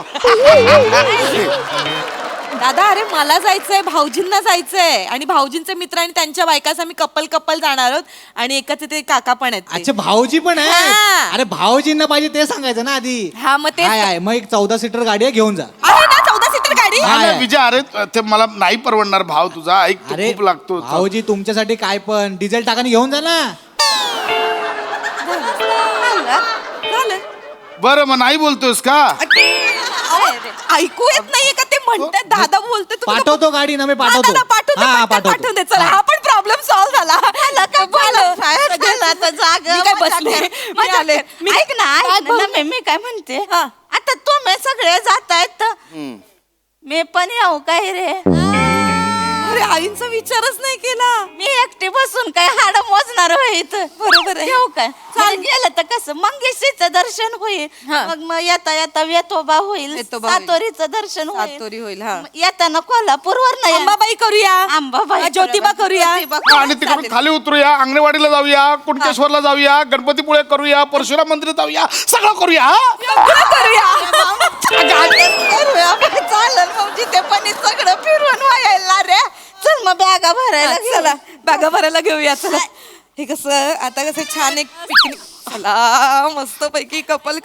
दादा अरे मला जायचंय भाऊजींना जायचंय आणि भाऊजींचे मित्र आणि त्यांच्या बायकाच आम्ही कपल जाणार आहोत आणि एकाच ते काका पण आहेत ते. अच्छा भाऊजी पण आहे. हा. अरे भाऊजींना पाहिजे ते सांगायचं ना आधी. हा, मग तेच. आहे मग एक 14 सीटर गाडी आहे घेऊन जा. आहे ना 14 सीटर गाडी आहे. विजय अरे ते मला नाही परवडणार भाव तुझा ऐक तू अरे खूप लागतो भाऊजी तुमच्यासाठी काय पण डिझेल टाकाने घेऊन जा ना. झालं. बरं मग नाही बोलतोस का ऐकू येत नाहीये का ते म्हणतात दादा बोलतोय तुम्ही पाठवतो गाडी ना मी पाठवतो. दादा पाठवतो हा, पाठवून दे चला हा पण प्रॉब्लेम सॉल्व्ह झाला मी काय बसले मी आले ऐक ना मी काय म्हणते आता तुम्ही सगळे जातायत तर मी पण येऊ काय रे? अरे आईंचा विचारच नाही केला. मी एकटी बसून काय हाड मोजणार होईत. बरोबर आहे. ठेवू काय चाल गेलं तर कसं मंगेशीचं दर्शन होईल. हा. मग येता येता वेतोबा होईल. वेतोबा होईल. सातोरीचं दर्शन होईल. सातोरी होईल, हा. मग येताना कोल्हापूरवर नाही अंबाबाई करूया. अंबाबाई ज्योतिबा करूया. आणि तिकडून खाली उतरूया, अंगणवाडीला जाऊया, कुणकेश्वरला जाऊया, गणपतीपुळे करूया, परशुराम मंदिरात जाऊया, सगळं करूया हा? चालेल मग जिथे पण हे सगळं फिरून व्हायला रे. चल मग बॅगा भरायला चला बागा भरायला घेऊया. चला हे कसं आता कसं छान एक पिकनिक. चला मस्त पैकी कपल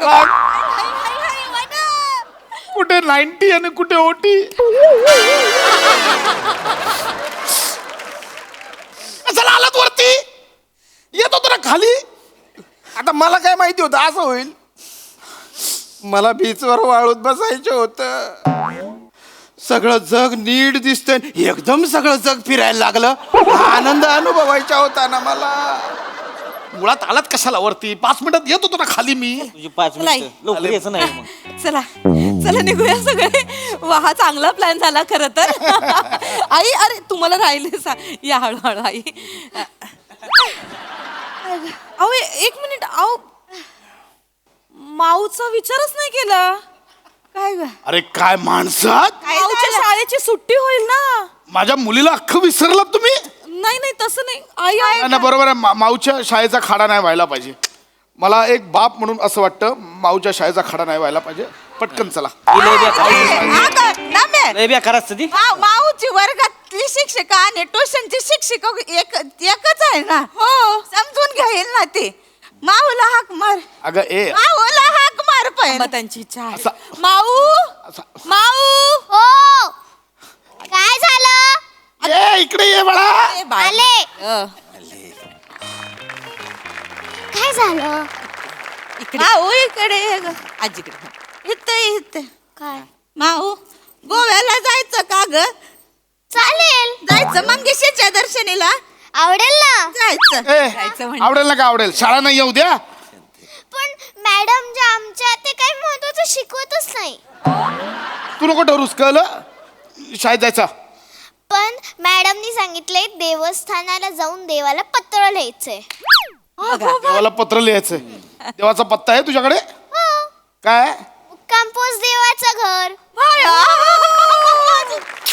कुठे 90 आणि कुठे ओटी. चला आलात वरती, येत होतो ना खाली. आता मला काय माहिती होतं असं होईल. मला बीचवर वाळूत बसायचं होतं. सगळं जग नीट दिसतंय, एकदम सगळं जग फिरायला लागलं. आनंद अनुभवायचा होता ना मला. मुळात आलात कशाला वरती? 5 मिनिटात येत होतो ना खाली मी. तुझी 5 मिनिटं लवकर यायचं नाही मग. चला चला निघूया सगळे. वा हा चांगला प्लॅन झाला खरं तर. आई अरे तुम्हाला राहिले या हळूहळू आई. अहो एक मिनिट. अहो माऊचा विचारच नाही केला. काय ग अरे काय माणसात, माऊच्या शाळेची सुट्टी होईल ना. माझ्या मुलीला अख्खं विसरलात तुम्ही. नाही नाही तसं नाही. आई आई नाही बरोबर आहे. माऊच्या शाळेचा खाडा नाही व्हायला पाहिजे. मला एक बाप म्हणून असं वाटतं, माऊच्या शाळेचा खाडा नाही व्हायला पाहिजे. पटकन चला. लय बेकार असतं ती. माऊची वर्गातली शिक्षिका आणि ट्युशनची शिक्षिका एकच आहे ना. हो समजून घेईल ना ते. माऊला हाक मार. अगं ए माऊला हाक मार मग त्यांची इच्छा आहे. माऊ माऊ हो काय झालं? ए इकडे ये बाळा. आले. काय झालं? माऊ इकडे ये ग. आजीकडे. इथं काय? माऊ गोव्याला जायचं का ग? चालेल. जायचं मंगेशीच्या दर्शनीला. आवडेल ना. जायचं. ए आवडेल ना का आवडेल. शाळा नाही येऊ द्या. पण मॅडम जे आमच्या ते काही महत्वाचं शिकवतच नाही. तू नको ठरूस, कळलं? शाळेत जायचा. पण मॅडमनी सांगितलंय देवस्थानाला जाऊन देवाला पत्र लिहायचंय. देवाला पत्र लिहायचंय. देवाचा पत्ता आहे तुझ्याकडे? हो. काय? कंपोज देवाचं घर.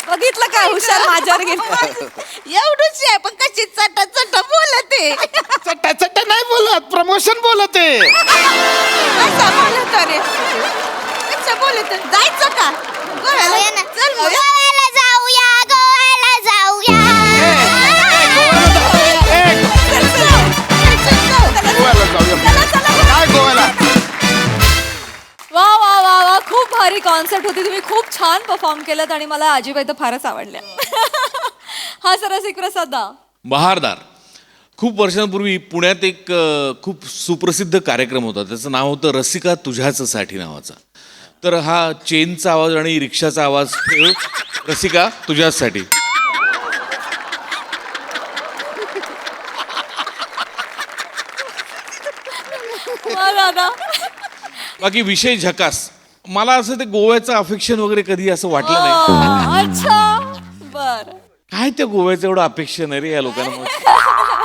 बघितलं का हुशार माझ्यावर गेलं. एवढंच आहे पण कशी चटा चटा बोलते. चट्टा चट्टा नाही बोलत, प्रमोशन बोलते. कसा बोलत रे? कसं बोलत? जायचं का गोव्याला? चल मग. गोव्याला जाऊया, गोव्याला जाऊया. गोव्याला जाऊया. काय गोव्याला? वा वा वा वा खूप भारी कॉन्सेप्ट होती. तुम्ही खूप छान परफॉर्म केलं आणि मला आजीबाई तर फारच आवडल्या. हा सरसिक प्रसाद दा. बहारदार. खूप वर्षांपूर्वी पुण्यात एक खूप सुप्रसिद्ध कार्यक्रम होता. त्याचं नाव होतं रसिका तुझ्याचसाठी नावाचा. तर हा चेनचा आवाज आणि रिक्षाचा आवाज ठेव. रसिका तुझ्यासाठी. वा दादा. बाकी विषय झकास. मला असं ते गोव्याचं अफेक्शन वगैरे कधी असं वाटलं नाही. अच्छा बर. काय त्या गोव्याचं एवढं अपेक्षण आहे रे या लोकांना.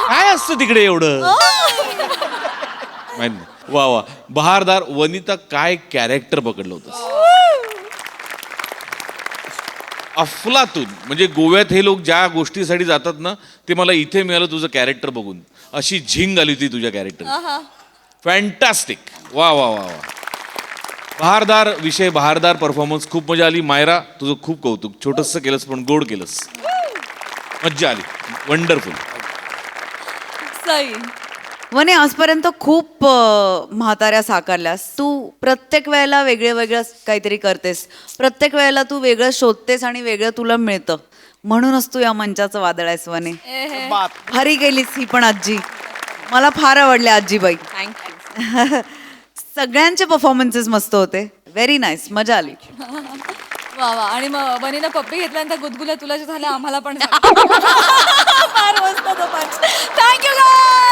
काय असतं तिकडे एवढं माहित नाही. वा वा बहारदार. वनिता काय कॅरेक्टर पकडलं होतं. अफलातून. म्हणजे गोव्यात हे लोक ज्या गोष्टीसाठी जातात ना ते मला इथे मिळालं तुझं कॅरेक्टर बघून. अशी झिंग आली होती तुझ्या कॅरेक्टर. फॅन्टास्टिक. वा वा वा वा. बहारदार विषय, बहारदार परफॉर्मन्स. खूप मजा आली. मायरा तुझं खूप कौतुक. छोटंसं केलंस पण गोड केलंस. मज्जा आली. वंडरफुल. सई. वने आजपर्यंत खूप म्हाताऱ्या साकारल्यास. तू प्रत्येक वेळेला वेगळं वेगळं काहीतरी करतेस. प्रत्येक वेळेला तू वेगळं शोधतेस आणि वेगळं तुला मिळतं. म्हणूनच तू या मंचाचं वादळ आहेस वने. भारी गेलीस ही पण आजी. मला फार आवडले आजीबाई. थँक्यू. सगळ्यांचे परफॉर्मन्सेस मस्त होते. Very nice. मजा आली. वा वा. आणि मग बनीनं पप्पी घेतल्यानंतर गुदगुल्या तुला जे झाल्या आम्हाला पण झाल्या. फार मस्त. थँक्यू गाय.